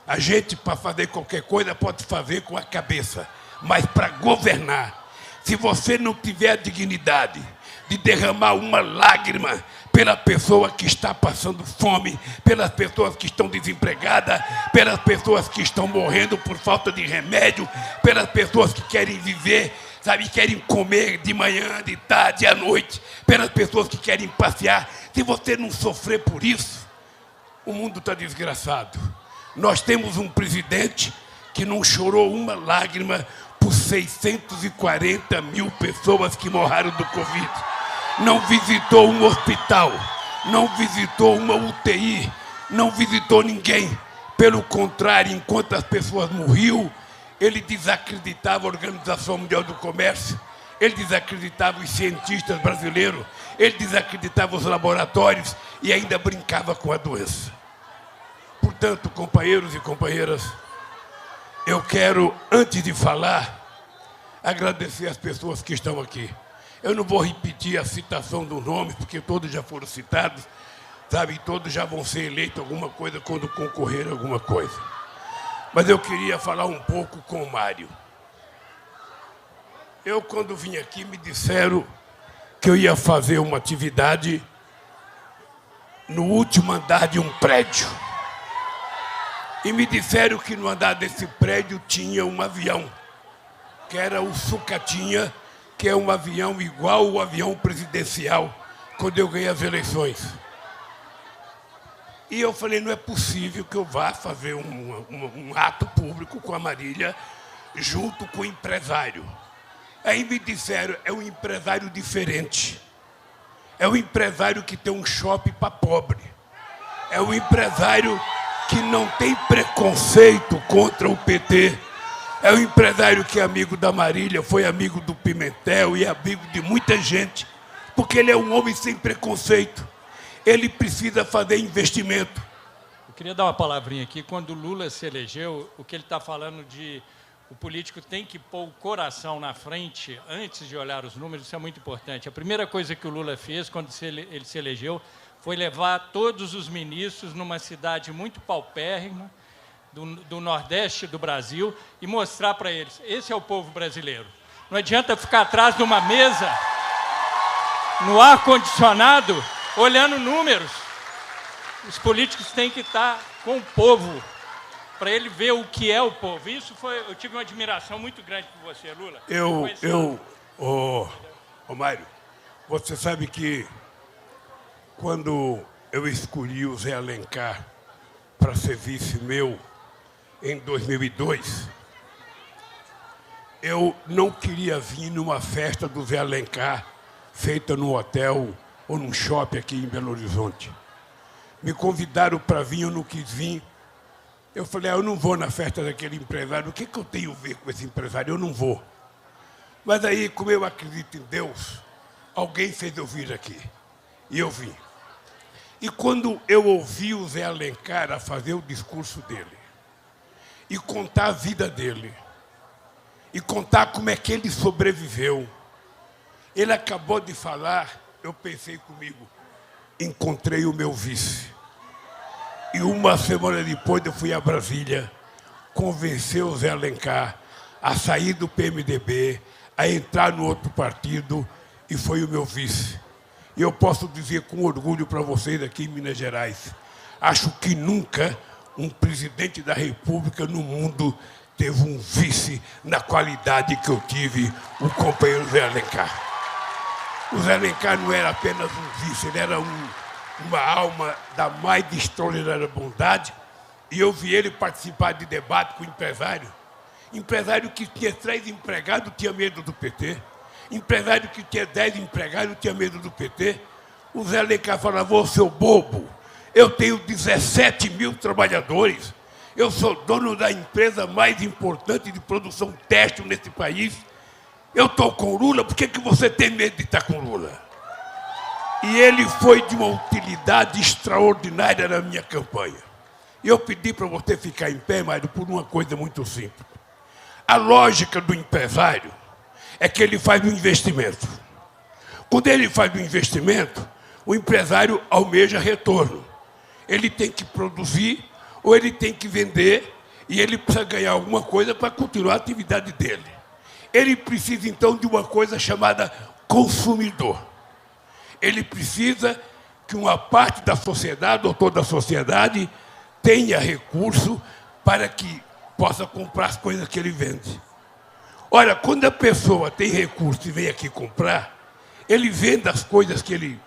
A gente, para fazer qualquer coisa, pode fazer com a cabeça, mas para governar, se você não tiver a dignidade de derramar uma lágrima pela pessoa que está passando fome, pelas pessoas que estão desempregadas, pelas pessoas que estão morrendo por falta de remédio, pelas pessoas que querem viver, sabe, querem comer de manhã, de tarde, à noite, pelas pessoas que querem passear. Se você não sofrer por isso, o mundo está desgraçado. Nós temos um presidente que não chorou uma lágrima por 640 mil pessoas que morreram do Covid. Não visitou um hospital, não visitou uma UTI, não visitou ninguém. Pelo contrário, enquanto as pessoas morriam, ele desacreditava a Organização Mundial do Comércio, ele desacreditava os cientistas brasileiros, ele desacreditava os laboratórios e ainda brincava com a doença. Portanto, companheiros e companheiras, eu quero, antes de falar, agradecer as pessoas que estão aqui. Eu não vou repetir a citação dos nomes, porque todos já foram citados, sabe? Todos já vão ser eleitos alguma coisa quando concorrer a alguma coisa. Mas eu queria falar um pouco com o Mário. Eu, quando vim aqui, me disseram que eu ia fazer uma atividade no último andar de um prédio. E me disseram que no andar desse prédio tinha um avião, que era o Sucatinha, que é um avião igual ao avião presidencial, quando eu ganhei as eleições. E eu falei, não é possível que eu vá fazer um ato público com a Marília junto com o empresário. Aí me disseram, é um empresário diferente. É um empresário que tem um shopping para pobre. É um empresário que não tem preconceito contra o PT. É um empresário que é amigo da Marília, foi amigo do Pimentel e amigo de muita gente, porque ele é um homem sem preconceito. Ele precisa fazer investimento. Eu queria dar uma palavrinha aqui. Quando o Lula se elegeu, o que ele está falando de o político tem que pôr o coração na frente antes de olhar os números, isso é muito importante. A primeira coisa que o Lula fez quando ele se elegeu foi levar todos os ministros numa cidade muito paupérrima do Nordeste do Brasil e mostrar para eles, esse é o povo brasileiro. Não adianta ficar atrás de uma mesa, no ar-condicionado, olhando números. Os políticos têm que estar com o povo, para ele ver o que é o povo. Isso foi, eu tive uma admiração muito grande por você, Lula. Mário, você sabe que quando eu escolhi o Zé Alencar para ser vice meu em 2002, eu não queria vir numa festa do Zé Alencar feita num hotel ou num shopping aqui em Belo Horizonte. Me convidaram para vir, eu não quis vir. Eu falei, eu não vou na festa daquele empresário. O que eu tenho a ver com esse empresário? Eu não vou. Mas aí, como eu acredito em Deus, alguém fez eu vir aqui. E eu vim. E quando eu ouvi o Zé Alencar a fazer o discurso dele, e contar a vida dele, e contar como é que ele sobreviveu, ele acabou de falar, eu pensei comigo, encontrei o meu vice. E uma semana depois eu fui a Brasília, convencer o Zé Alencar a sair do PMDB, a entrar no outro partido, e foi o meu vice. E eu posso dizer com orgulho para vocês aqui em Minas Gerais, acho que nunca um presidente da República no mundo teve um vice na qualidade que eu tive, o companheiro Zé Alencar. O Zé Alencar não era apenas um vice, ele era uma alma da mais extraordinária bondade, e eu vi ele participar de debate com o empresário. Empresário que tinha 3 empregados tinha medo do PT. Empresário que tinha 10 empregados tinha medo do PT. O Zé Alencar falava, ô seu bobo, eu tenho 17 mil trabalhadores, eu sou dono da empresa mais importante de produção têxtil nesse país, eu estou com Lula, por que você tem medo de estar com Lula? E ele foi de uma utilidade extraordinária na minha campanha. E eu pedi para você ficar em pé, Mário, por uma coisa muito simples. A lógica do empresário é que ele faz um investimento. Quando ele faz um investimento, o empresário almeja retorno. Ele tem que produzir ou ele tem que vender e ele precisa ganhar alguma coisa para continuar a atividade dele. Ele precisa, então, de uma coisa chamada consumidor. Ele precisa que uma parte da sociedade, ou toda a sociedade, tenha recurso para que possa comprar as coisas que ele vende. Olha, quando a pessoa tem recurso e vem aqui comprar, ele vende as coisas que ele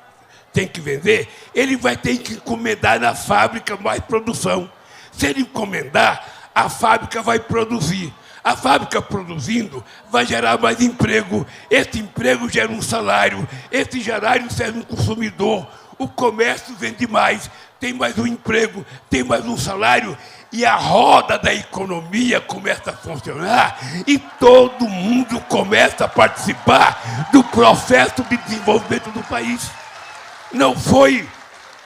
tem que vender, ele vai ter que encomendar na fábrica mais produção. Se ele encomendar, a fábrica vai produzir. A fábrica produzindo vai gerar mais emprego. Esse emprego gera um salário. Esse salário serve um consumidor. O comércio vende mais, tem mais um emprego, tem mais um salário. E a roda da economia começa a funcionar e todo mundo começa a participar do processo de desenvolvimento do país. Não foi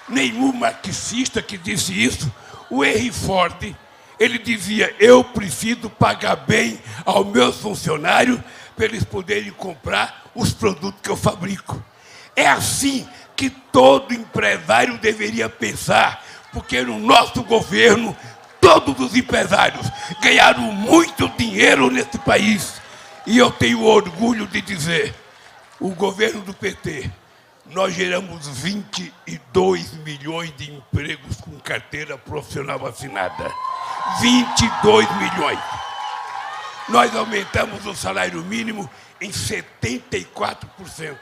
nenhum marxista que disse isso. O Henry Ford, ele dizia, eu preciso pagar bem aos meus funcionários para eles poderem comprar os produtos que eu fabrico. É assim que todo empresário deveria pensar, porque no nosso governo, todos os empresários ganharam muito dinheiro nesse país. E eu tenho orgulho de dizer, o governo do PT, nós geramos 22 milhões de empregos com carteira profissional assinada. 22 milhões. Nós aumentamos o salário mínimo em 74%.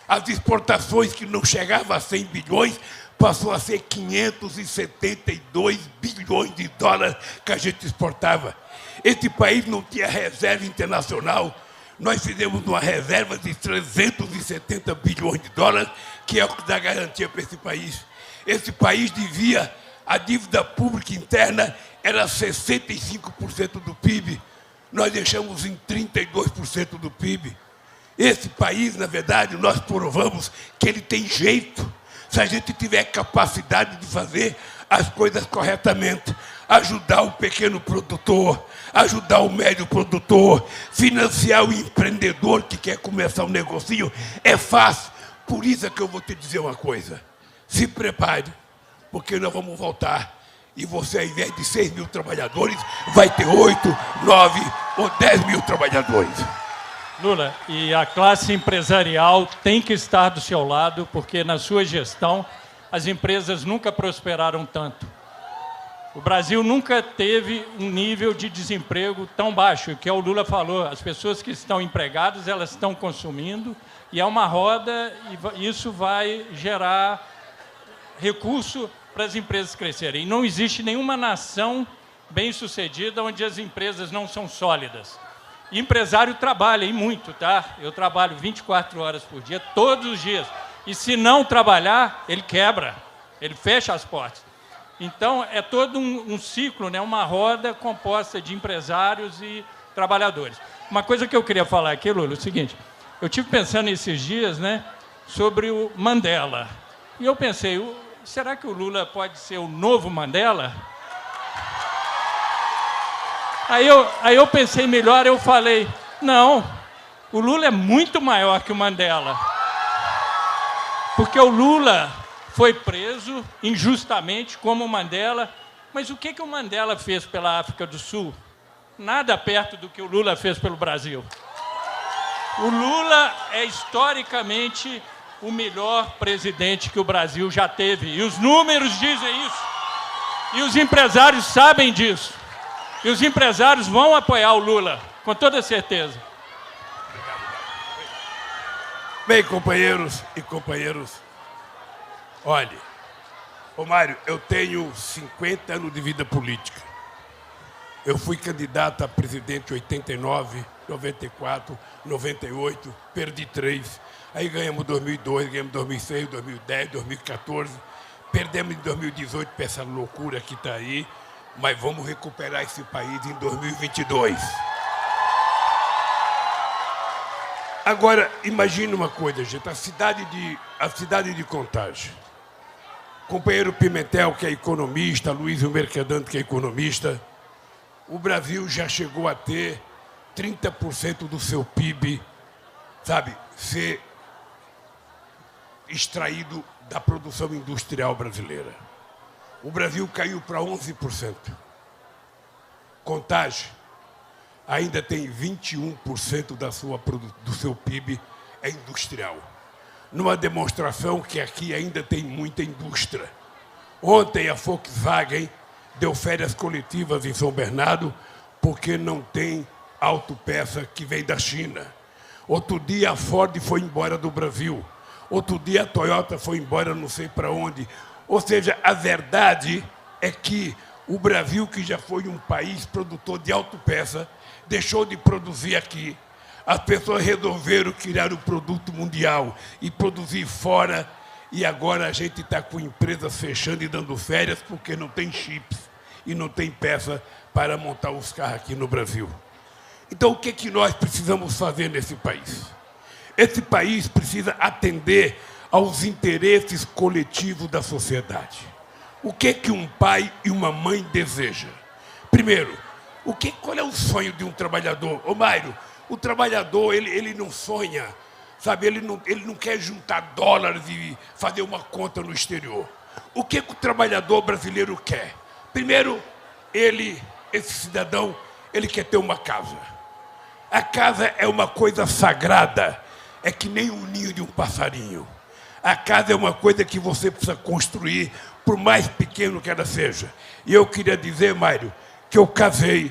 As exportações que não chegavam a 100 bilhões passou a ser 572 bilhões de dólares que a gente exportava. Esse país não tinha reserva internacional. Nós fizemos uma reserva de 370 bilhões de dólares, que é o que dá garantia para esse país. Esse país devia, a dívida pública interna era 65% do PIB. Nós deixamos em 32% do PIB. Esse país, na verdade, nós provamos que ele tem jeito, se a gente tiver capacidade de fazer as coisas corretamente. Ajudar o pequeno produtor, ajudar o médio produtor, financiar o empreendedor que quer começar um negocinho, é fácil. Por isso é que eu vou te dizer uma coisa. Se prepare, porque nós vamos voltar. E você, ao invés de 6 mil trabalhadores, vai ter 8, 9 ou 10 mil trabalhadores. Lula, e a classe empresarial tem que estar do seu lado, porque na sua gestão as empresas nunca prosperaram tanto. O Brasil nunca teve um nível de desemprego tão baixo, que é o Lula falou, as pessoas que estão empregadas, elas estão consumindo, e é uma roda, e isso vai gerar recurso para as empresas crescerem. E não existe nenhuma nação bem-sucedida onde as empresas não são sólidas. E empresário trabalha, e muito, tá? Eu trabalho 24 horas por dia, todos os dias. E se não trabalhar, ele quebra, ele fecha as portas. Então, é todo um ciclo, né? Uma roda composta de empresários e trabalhadores. Uma coisa que eu queria falar aqui, Lula, é o seguinte, eu estive pensando esses dias, né, sobre o Mandela. E eu pensei, será que o Lula pode ser o novo Mandela? Aí eu pensei melhor, eu falei, não, o Lula é muito maior que o Mandela. Porque o Lula foi preso injustamente, como o Mandela. Mas o que o Mandela fez pela África do Sul? Nada perto do que o Lula fez pelo Brasil. O Lula é, historicamente, o melhor presidente que o Brasil já teve. E os números dizem isso. E os empresários sabem disso. E os empresários vão apoiar o Lula, com toda certeza. Bem, companheiros e companheiras, olhe, ô Mário, eu tenho 50 anos de vida política. Eu fui candidato a presidente em 89, 94, 98, perdi 3. Aí ganhamos 2002, ganhamos 2006, 2010, 2014. Perdemos em 2018 para essa loucura que está aí, mas vamos recuperar esse país em 2022. Agora, imagine uma coisa, gente, a cidade de Contagem. Companheiro Pimentel, que é economista, Luiz Mercadante, que é economista, o Brasil já chegou a ter 30% do seu PIB, sabe, ser extraído da produção industrial brasileira. O Brasil caiu para 11%. Contagem ainda tem 21% do seu PIB é industrial. Numa demonstração que aqui ainda tem muita indústria. Ontem a Volkswagen deu férias coletivas em São Bernardo porque não tem autopeça que vem da China. Outro dia a Ford foi embora do Brasil. Outro dia a Toyota foi embora não sei para onde. Ou seja, a verdade é que O Brasil, que já foi um país produtor de autopeça, deixou de produzir aqui. As pessoas resolveram criar o produto mundial e produzir fora. E agora a gente está com empresas fechando e dando férias porque não tem chips e não tem peça para montar os carros aqui no Brasil. Então, o que nós precisamos fazer nesse país? Esse país precisa atender aos interesses coletivos da sociedade. O que um pai e uma mãe desejam? Primeiro, qual é o sonho de um trabalhador? Ô, Mário, o trabalhador, ele não sonha, sabe? Ele não quer juntar dólares e fazer uma conta no exterior. O que o trabalhador brasileiro quer? Primeiro, esse cidadão, ele quer ter uma casa. A casa é uma coisa sagrada, é que nem o ninho de um passarinho. A casa é uma coisa que você precisa construir, por mais pequeno que ela seja. E eu queria dizer, Mário, que eu casei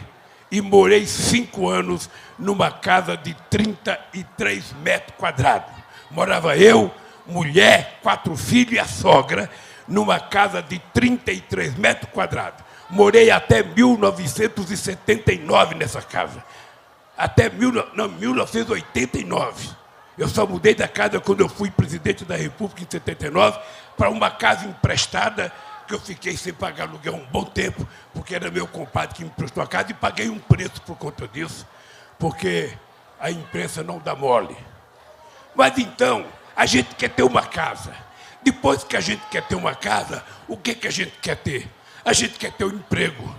e morei 5 anos numa casa de 33 metros quadrados. Morava eu, mulher, 4 filhos e a sogra, numa casa de 33 metros quadrados. Morei até 1979 nessa casa. Até 1989. Eu só mudei da casa quando eu fui presidente da República, em 79, para uma casa emprestada, que eu fiquei sem pagar aluguel um bom tempo, porque era meu compadre que me emprestou a casa, e paguei um preço por conta disso, porque a imprensa não dá mole. Mas então, a gente quer ter uma casa. Depois que a gente quer ter uma casa, o que a gente quer ter? A gente quer ter um emprego.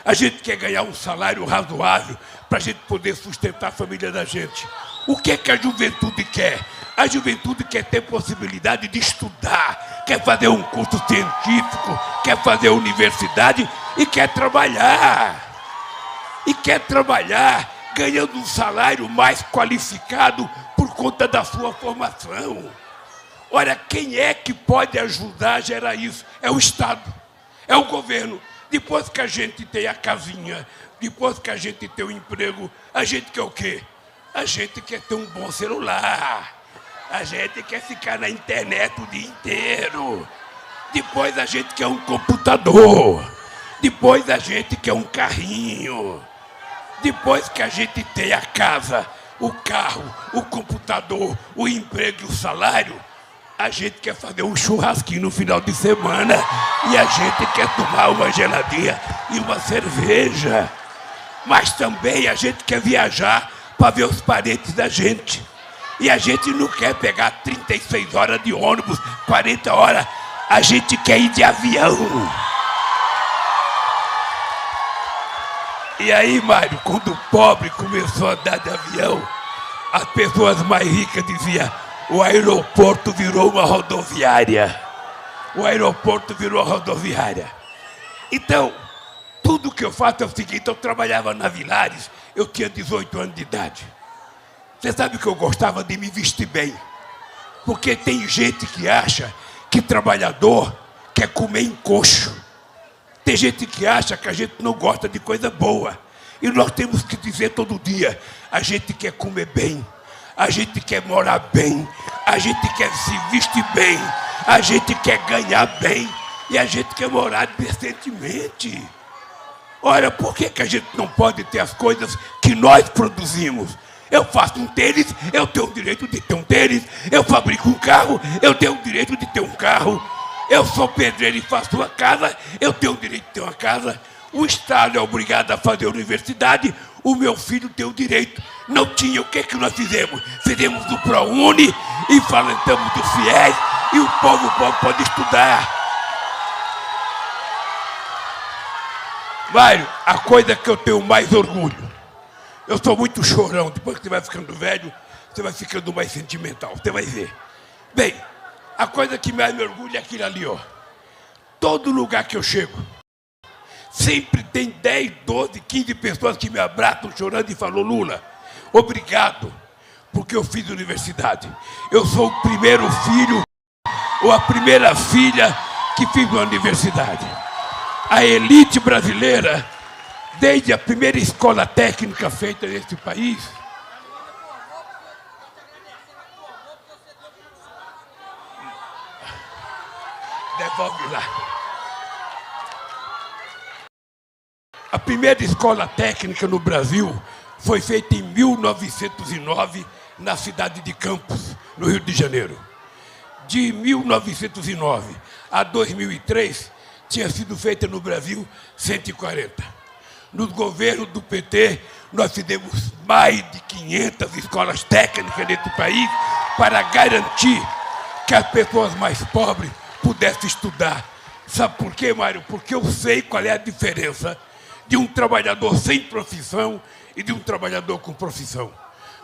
A gente quer ganhar um salário razoável para a gente poder sustentar a família da gente. O que a juventude quer? A juventude quer ter possibilidade de estudar, quer fazer um curso científico, quer fazer universidade e quer trabalhar. E quer trabalhar ganhando um salário mais qualificado por conta da sua formação. Olha, quem é que pode ajudar a gerar isso? É o Estado, é o governo. Depois que a gente tem a casinha, depois que a gente tem o emprego, a gente quer o quê? A gente quer ter um bom celular. A gente quer ficar na internet o dia inteiro. Depois a gente quer um computador. Depois a gente quer um carrinho. Depois que a gente tem a casa, o carro, o computador, o emprego e o salário, a gente quer fazer um churrasquinho no final de semana e a gente quer tomar uma geladinha e uma cerveja. Mas também a gente quer viajar para ver os parentes da gente. E a gente não quer pegar 36 horas de ônibus, 40 horas. A gente quer ir de avião. E aí, Mário, quando o pobre começou a andar de avião, as pessoas mais ricas diziam: o aeroporto virou uma rodoviária. O aeroporto virou rodoviária. Então, tudo que eu faço é o seguinte: eu trabalhava na Vilares, eu tinha 18 anos de idade. Você sabe que eu gostava de me vestir bem. Porque tem gente que acha que trabalhador quer comer em coxo. Tem gente que acha que a gente não gosta de coisa boa. E nós temos que dizer todo dia: a gente quer comer bem, a gente quer morar bem, a gente quer se vestir bem, a gente quer ganhar bem e a gente quer morar decentemente. Olha, por que a gente não pode ter as coisas que nós produzimos? Eu faço um tênis, eu tenho o direito de ter um tênis. Eu fabrico um carro, eu tenho o direito de ter um carro. Eu sou pedreiro e faço uma casa, eu tenho o direito de ter uma casa. O Estado é obrigado a fazer universidade, o meu filho tem o direito. Não tinha, o que nós fizemos? Fizemos o ProUni e falamos do FIES e o povo pode estudar. Mário, a coisa que eu tenho mais orgulho, eu sou muito chorão, depois que você vai ficando velho, você vai ficando mais sentimental, você vai ver. Bem, a coisa que mais me orgulha é aquilo ali, ó. Todo lugar que eu chego, sempre tem 10, 12, 15 pessoas que me abraçam chorando e falam: Lula, obrigado, porque eu fiz universidade. Eu sou o primeiro filho ou a primeira filha que fiz uma universidade. A elite brasileira, desde a primeira escola técnica feita nesse país, devolve lá. A primeira escola técnica no Brasil foi feita em 1909, na cidade de Campos, no Rio de Janeiro. De 1909 a 2003, tinha sido feita no Brasil 140. Nos governos do PT, nós fizemos mais de 500 escolas técnicas nesse país para garantir que as pessoas mais pobres pudessem estudar. Sabe por quê, Mário? Porque eu sei qual é a diferença de um trabalhador sem profissão e de um trabalhador com profissão.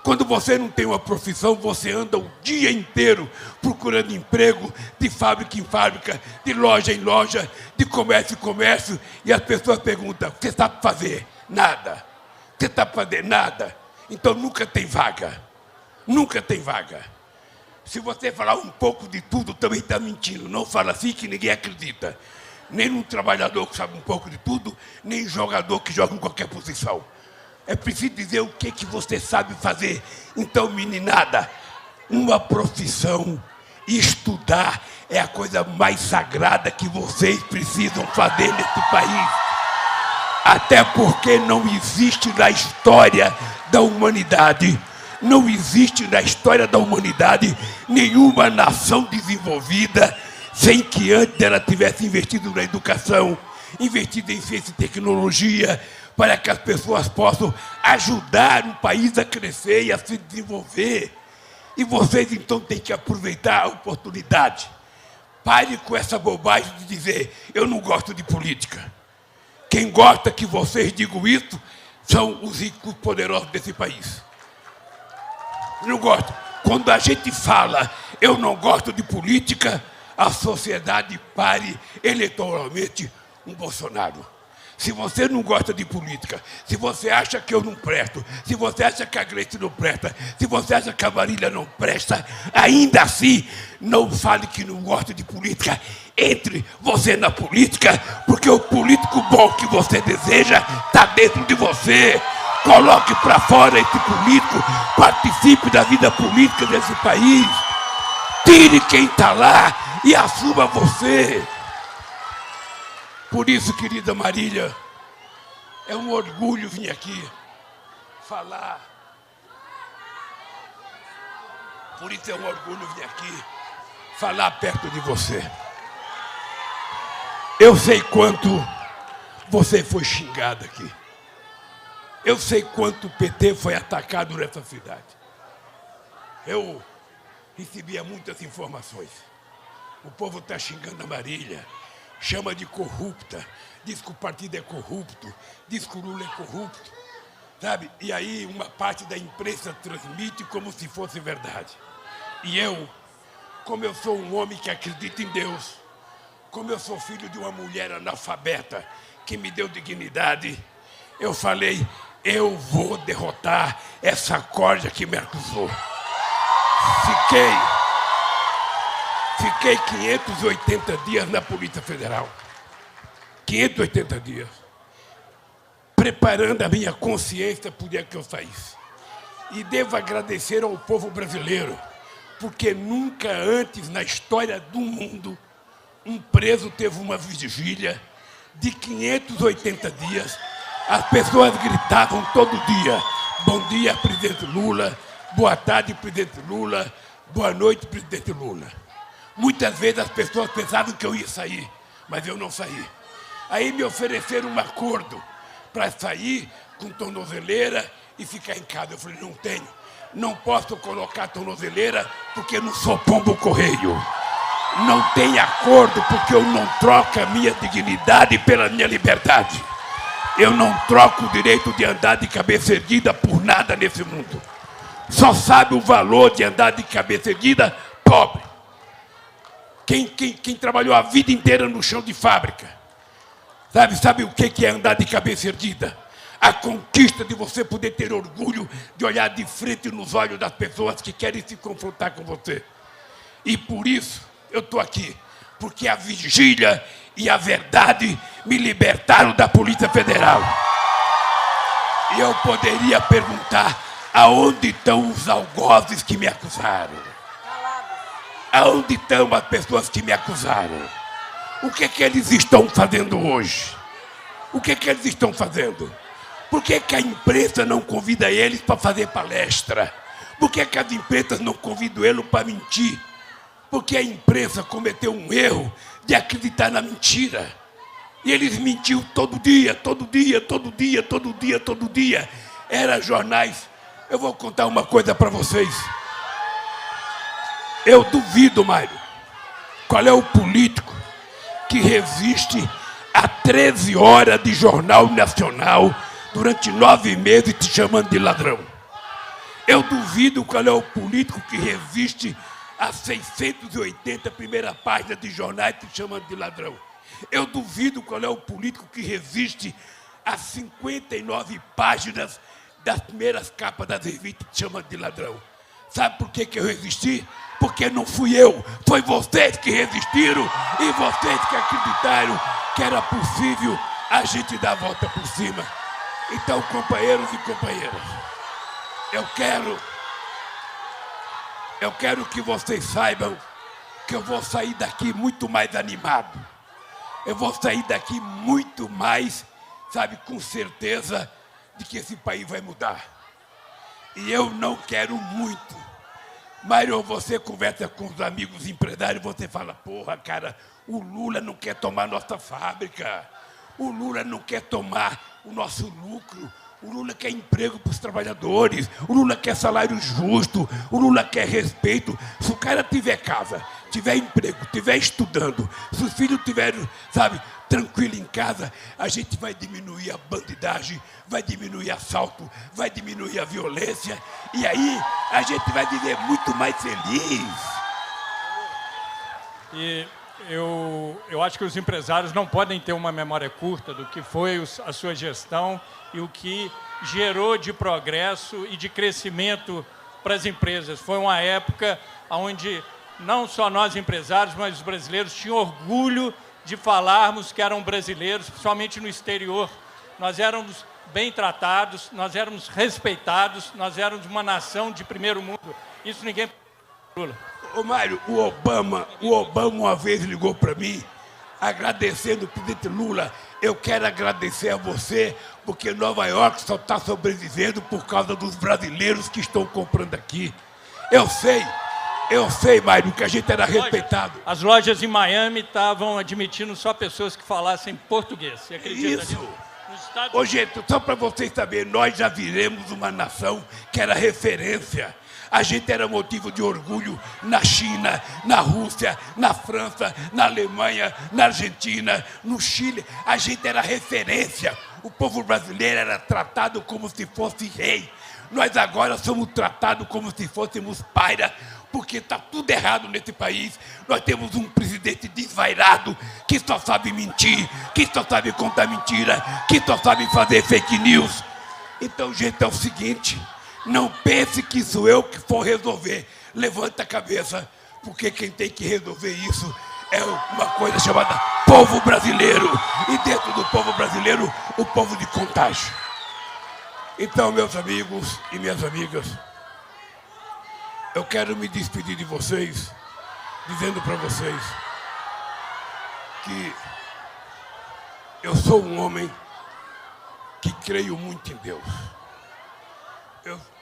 Quando você não tem uma profissão, você anda o dia inteiro procurando emprego, de fábrica em fábrica, de loja em loja, de comércio em comércio, e as pessoas perguntam: o que você sabe fazer? Nada. O que você sabe fazer? Nada. Então nunca tem vaga. Nunca tem vaga. Se você falar um pouco de tudo, também está mentindo. Não fala assim que ninguém acredita. Nem um trabalhador que sabe um pouco de tudo, nem um jogador que joga em qualquer posição. É preciso dizer o que você sabe fazer. Então, meninada, uma profissão, estudar, é a coisa mais sagrada que vocês precisam fazer nesse país. Até porque não existe na história da humanidade, não existe na história da humanidade nenhuma nação desenvolvida sem que antes ela tivesse investido na educação, investido em ciência e tecnologia, para que as pessoas possam ajudar o país a crescer e a se desenvolver. E vocês, então, têm que aproveitar a oportunidade. Pare com essa bobagem de dizer: eu não gosto de política. Quem gosta que vocês digam isso são os ricos poderosos desse país. Não gosto. Quando a gente fala eu não gosto de política, a sociedade pare eleitoralmente um Bolsonaro. Se você não gosta de política, se você acha que eu não presto, se você acha que a Gleice não presta, se você acha que a Marília não presta, ainda assim, não fale que não gosta de política. Entre você na política, porque o político bom que você deseja está dentro de você. Coloque para fora esse político, participe da vida política desse país. Tire quem está lá e assuma você. Por isso, querida Marília, é um orgulho vir aqui falar. Por isso é um orgulho vir aqui falar perto de você. Eu sei quanto você foi xingado aqui. Eu sei quanto o PT foi atacado nessa cidade. Eu recebia muitas informações. O povo está xingando a Marília, chama de corrupta, diz que o partido é corrupto, diz que o Lula é corrupto, sabe? E aí uma parte da imprensa transmite como se fosse verdade. E eu, como eu sou um homem que acredita em Deus, como eu sou filho de uma mulher analfabeta que me deu dignidade, eu falei: eu vou derrotar essa corja que me acusou. Fiquei 580 dias na Polícia Federal. 580 dias. Preparando a minha consciência para o dia que eu saísse. E devo agradecer ao povo brasileiro, porque nunca antes na história do mundo um preso teve uma vigília de 580 dias. As pessoas gritavam todo dia: bom dia, presidente Lula, boa tarde, presidente Lula, boa noite, presidente Lula. Muitas vezes as pessoas pensavam que eu ia sair, mas eu não saí. Aí me ofereceram um acordo para sair com tornozeleira e ficar em casa. Eu falei: não tenho, não posso colocar tornozeleira porque eu não sou pombo correio. Não tem acordo porque eu não troco a minha dignidade pela minha liberdade. Eu não troco o direito de andar de cabeça erguida por nada nesse mundo. Só sabe o valor de andar de cabeça erguida pobre. Quem trabalhou a vida inteira no chão de fábrica, sabe o que é andar de cabeça erguida? A conquista de você poder ter orgulho de olhar de frente nos olhos das pessoas que querem se confrontar com você. E por isso eu estou aqui, porque a vigília e a verdade me libertaram da Polícia Federal. E eu poderia perguntar: aonde estão os algozes que me acusaram? Aonde estão as pessoas que me acusaram? O que eles estão fazendo hoje? O que eles estão fazendo? Por que a imprensa não convida eles para fazer palestra? Por que as empresas não convidam eles para mentir? Porque a imprensa cometeu um erro de acreditar na mentira. E eles mentiam todo dia, todo dia, todo dia, todo dia, todo dia. Era jornais. Eu vou contar uma coisa para vocês. Eu duvido, Mário, qual é o político que resiste a 13 horas de jornal nacional durante 9 meses te chamando de ladrão. Eu duvido qual é o político que resiste a 680 primeiras páginas de jornais te chamando de ladrão. Eu duvido qual é o político que resiste a 59 páginas das primeiras capas das revistas te chamando de ladrão. Sabe por que eu resisti? Porque não fui eu, foi vocês que resistiram e vocês que acreditaram que era possível a gente dar a volta por cima. Então, companheiros e companheiras, eu quero que vocês saibam que eu vou sair daqui muito mais animado. Eu vou sair daqui muito mais, sabe, com certeza de que esse país vai mudar. E eu não quero muito. Mário, você conversa com os amigos empresários, você fala, porra, cara, o Lula não quer tomar nossa fábrica. O Lula não quer tomar o nosso lucro. O Lula quer emprego para os trabalhadores. O Lula quer salário justo. O Lula quer respeito. Se o cara tiver casa, tiver emprego, tiver estudando, se os filhos tiverem, sabe, tranquilo em casa, a gente vai diminuir a bandidagem, vai diminuir assalto, vai diminuir a violência. E aí a gente vai viver muito mais feliz. E eu acho que os empresários não podem ter uma memória curta do que foi a sua gestão e o que gerou de progresso e de crescimento para as empresas. Foi uma época onde não só nós empresários, mas os brasileiros tinham orgulho de falarmos que eram brasileiros, principalmente no exterior. Nós éramos bem tratados, nós éramos respeitados, nós éramos uma nação de primeiro mundo. Isso ninguém... Lula. Ô Mário, o Obama uma vez ligou para mim, agradecendo o presidente Lula. Eu quero agradecer a você, porque Nova York só está sobrevivendo por causa dos brasileiros que estão comprando aqui. Eu sei, Mário, que a gente era respeitado. As lojas em Miami estavam admitindo só pessoas que falassem português. Você acredita nisso? Ô, gente, só para vocês saberem, nós já viremos uma nação que era referência. A gente era motivo de orgulho na China, na Rússia, na França, na Alemanha, na Argentina, no Chile. A gente era referência. O povo brasileiro era tratado como se fosse rei. Nós agora somos tratados como se fôssemos paira, porque está tudo errado nesse país. Nós temos um presidente desvairado, que só sabe mentir, que só sabe contar mentira, que só sabe fazer fake news. Então, gente, é o seguinte... Não pense que sou eu que for resolver. Levanta a cabeça, porque quem tem que resolver isso é uma coisa chamada povo brasileiro. E dentro do povo brasileiro, o povo de Contagem. Então, meus amigos e minhas amigas, eu quero me despedir de vocês, dizendo para vocês que eu sou um homem que creio muito em Deus.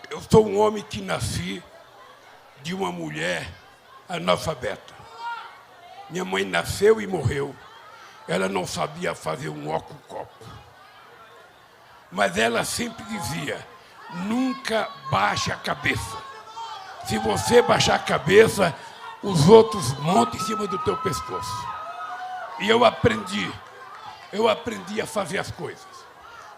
Eu sou um homem que nasci de uma mulher analfabeta. Minha mãe nasceu e morreu. Ela não sabia fazer um ó com copo. Mas ela sempre dizia, nunca baixe a cabeça. Se você baixar a cabeça, os outros montam em cima do teu pescoço. E eu aprendi a fazer as coisas.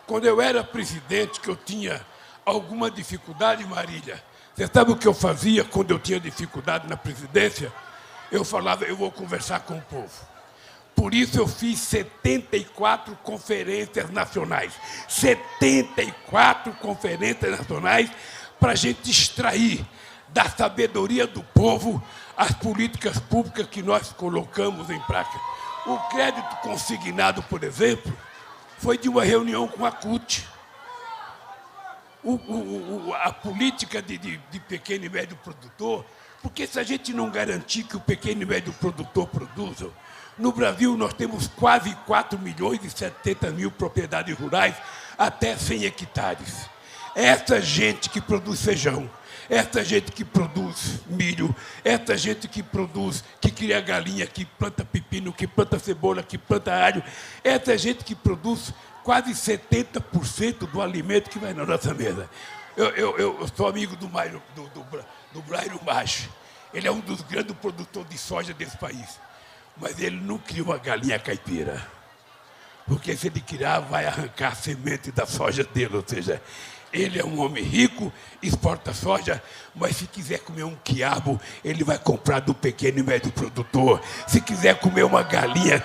Quando eu era presidente, que eu tinha alguma dificuldade, Marília, você sabe o que eu fazia quando eu tinha dificuldade na presidência? Eu falava, eu vou conversar com o povo. Por isso eu fiz 74 conferências nacionais. 74 conferências nacionais para a gente extrair da sabedoria do povo as políticas públicas que nós colocamos em prática. O crédito consignado, por exemplo, foi de uma reunião com a CUT. A política de pequeno e médio produtor, porque se a gente não garantir que o pequeno e médio produtor produza, No Brasil, nós temos quase 4.070.000 propriedades rurais até 100 hectares. Essa gente que produz feijão, essa gente que produz milho, essa gente que produz, que cria galinha, que planta pepino, que planta cebola, que planta alho, essa gente que produz quase 70% do alimento que vai na nossa mesa. Eu sou amigo do Brairo Macho. Ele é um dos grandes produtores de soja desse país. Mas ele não cria uma galinha caipira. Porque se ele criar, vai arrancar a semente da soja dele. Ou seja, ele é um homem rico, exporta soja, mas se quiser comer um quiabo, ele vai comprar do pequeno e médio produtor. Se quiser comer uma galinha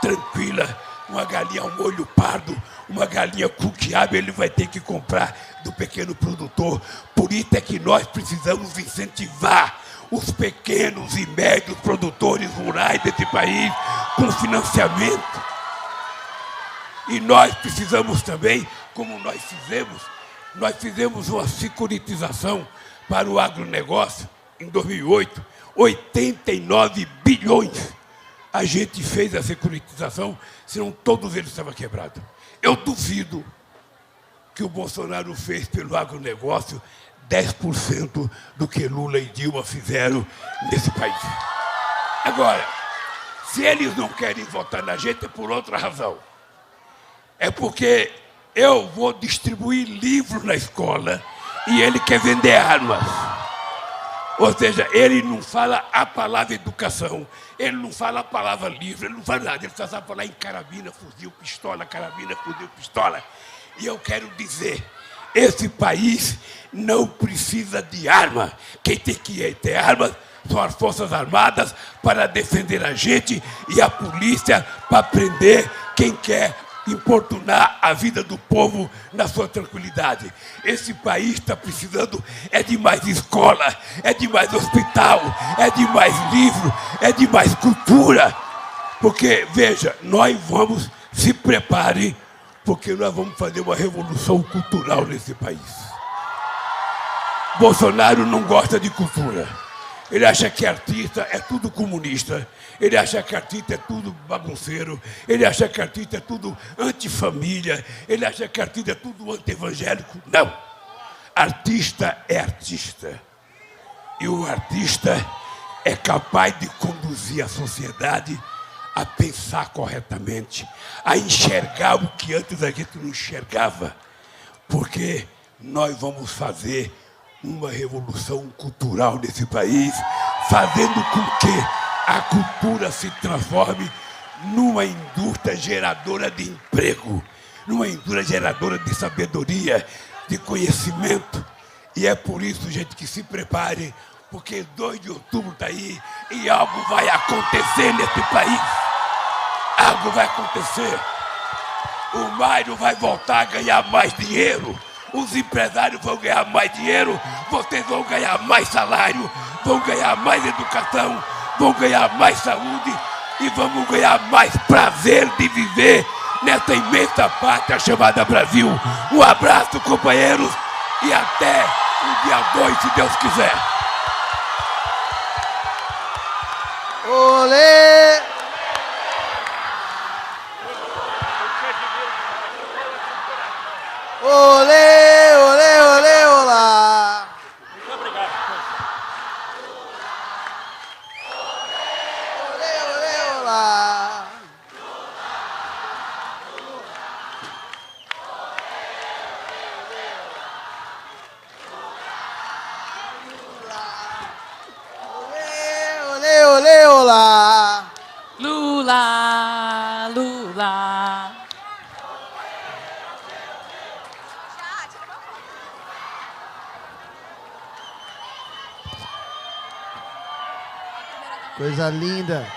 tranquila, uma galinha ao molho pardo, uma galinha com quiabo, ele vai ter que comprar do pequeno produtor. Por isso é que nós precisamos incentivar os pequenos e médios produtores rurais desse país com financiamento. E nós precisamos também, como nós fizemos uma securitização para o agronegócio em 2008, 89 bilhões. A gente fez a securitização, senão todos eles estavam quebrados. Eu duvido que o Bolsonaro fez pelo agronegócio 10% do que Lula e Dilma fizeram nesse país. Agora, se eles não querem votar na gente, é por outra razão. É porque eu vou distribuir livros na escola e ele quer vender armas. Ou seja, ele não fala a palavra educação, ele não fala a palavra livro, ele não fala nada, ele só sabe falar em carabina, fuzil, pistola, carabina, fuzil, pistola. E eu quero dizer, esse país não precisa de arma. Quem tem que ter armas são as Forças Armadas para defender a gente e a polícia para prender quem quer importunar a vida do povo na sua tranquilidade. Esse país está precisando de mais escola, de mais hospital, de mais livro, de mais cultura. Porque, veja, nós vamos, se preparem, porque nós vamos fazer uma revolução cultural nesse país. Bolsonaro não gosta de cultura. Ele acha que artista é tudo comunista. Ele acha que artista é tudo bagunceiro. Ele acha que artista é tudo antifamília. Ele acha que artista é tudo anti-evangélico. Não. Artista é artista. E o artista é capaz de conduzir a sociedade a pensar corretamente, a enxergar o que antes a gente não enxergava. Porque nós vamos fazer uma revolução cultural nesse país, fazendo com que a cultura se transforme numa indústria geradora de emprego, numa indústria geradora de sabedoria, de conhecimento. E é por isso, gente, que se prepare, porque 2 de outubro está aí e algo vai acontecer nesse país. Algo vai acontecer. O Mário vai voltar a ganhar mais dinheiro. Os empresários vão ganhar mais dinheiro, vocês vão ganhar mais salário, vão ganhar mais educação, vão ganhar mais saúde e vamos ganhar mais prazer de viver nessa imensa pátria chamada Brasil. Um abraço, companheiros, e até o dia 2, se Deus quiser. Olê! Olê, olê, olê, olá! Muito obrigado. Olê, olê, olá! Olê, olê, olê, olá! Lula, Lula. Coisa linda.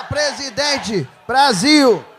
Presidente, Brasil.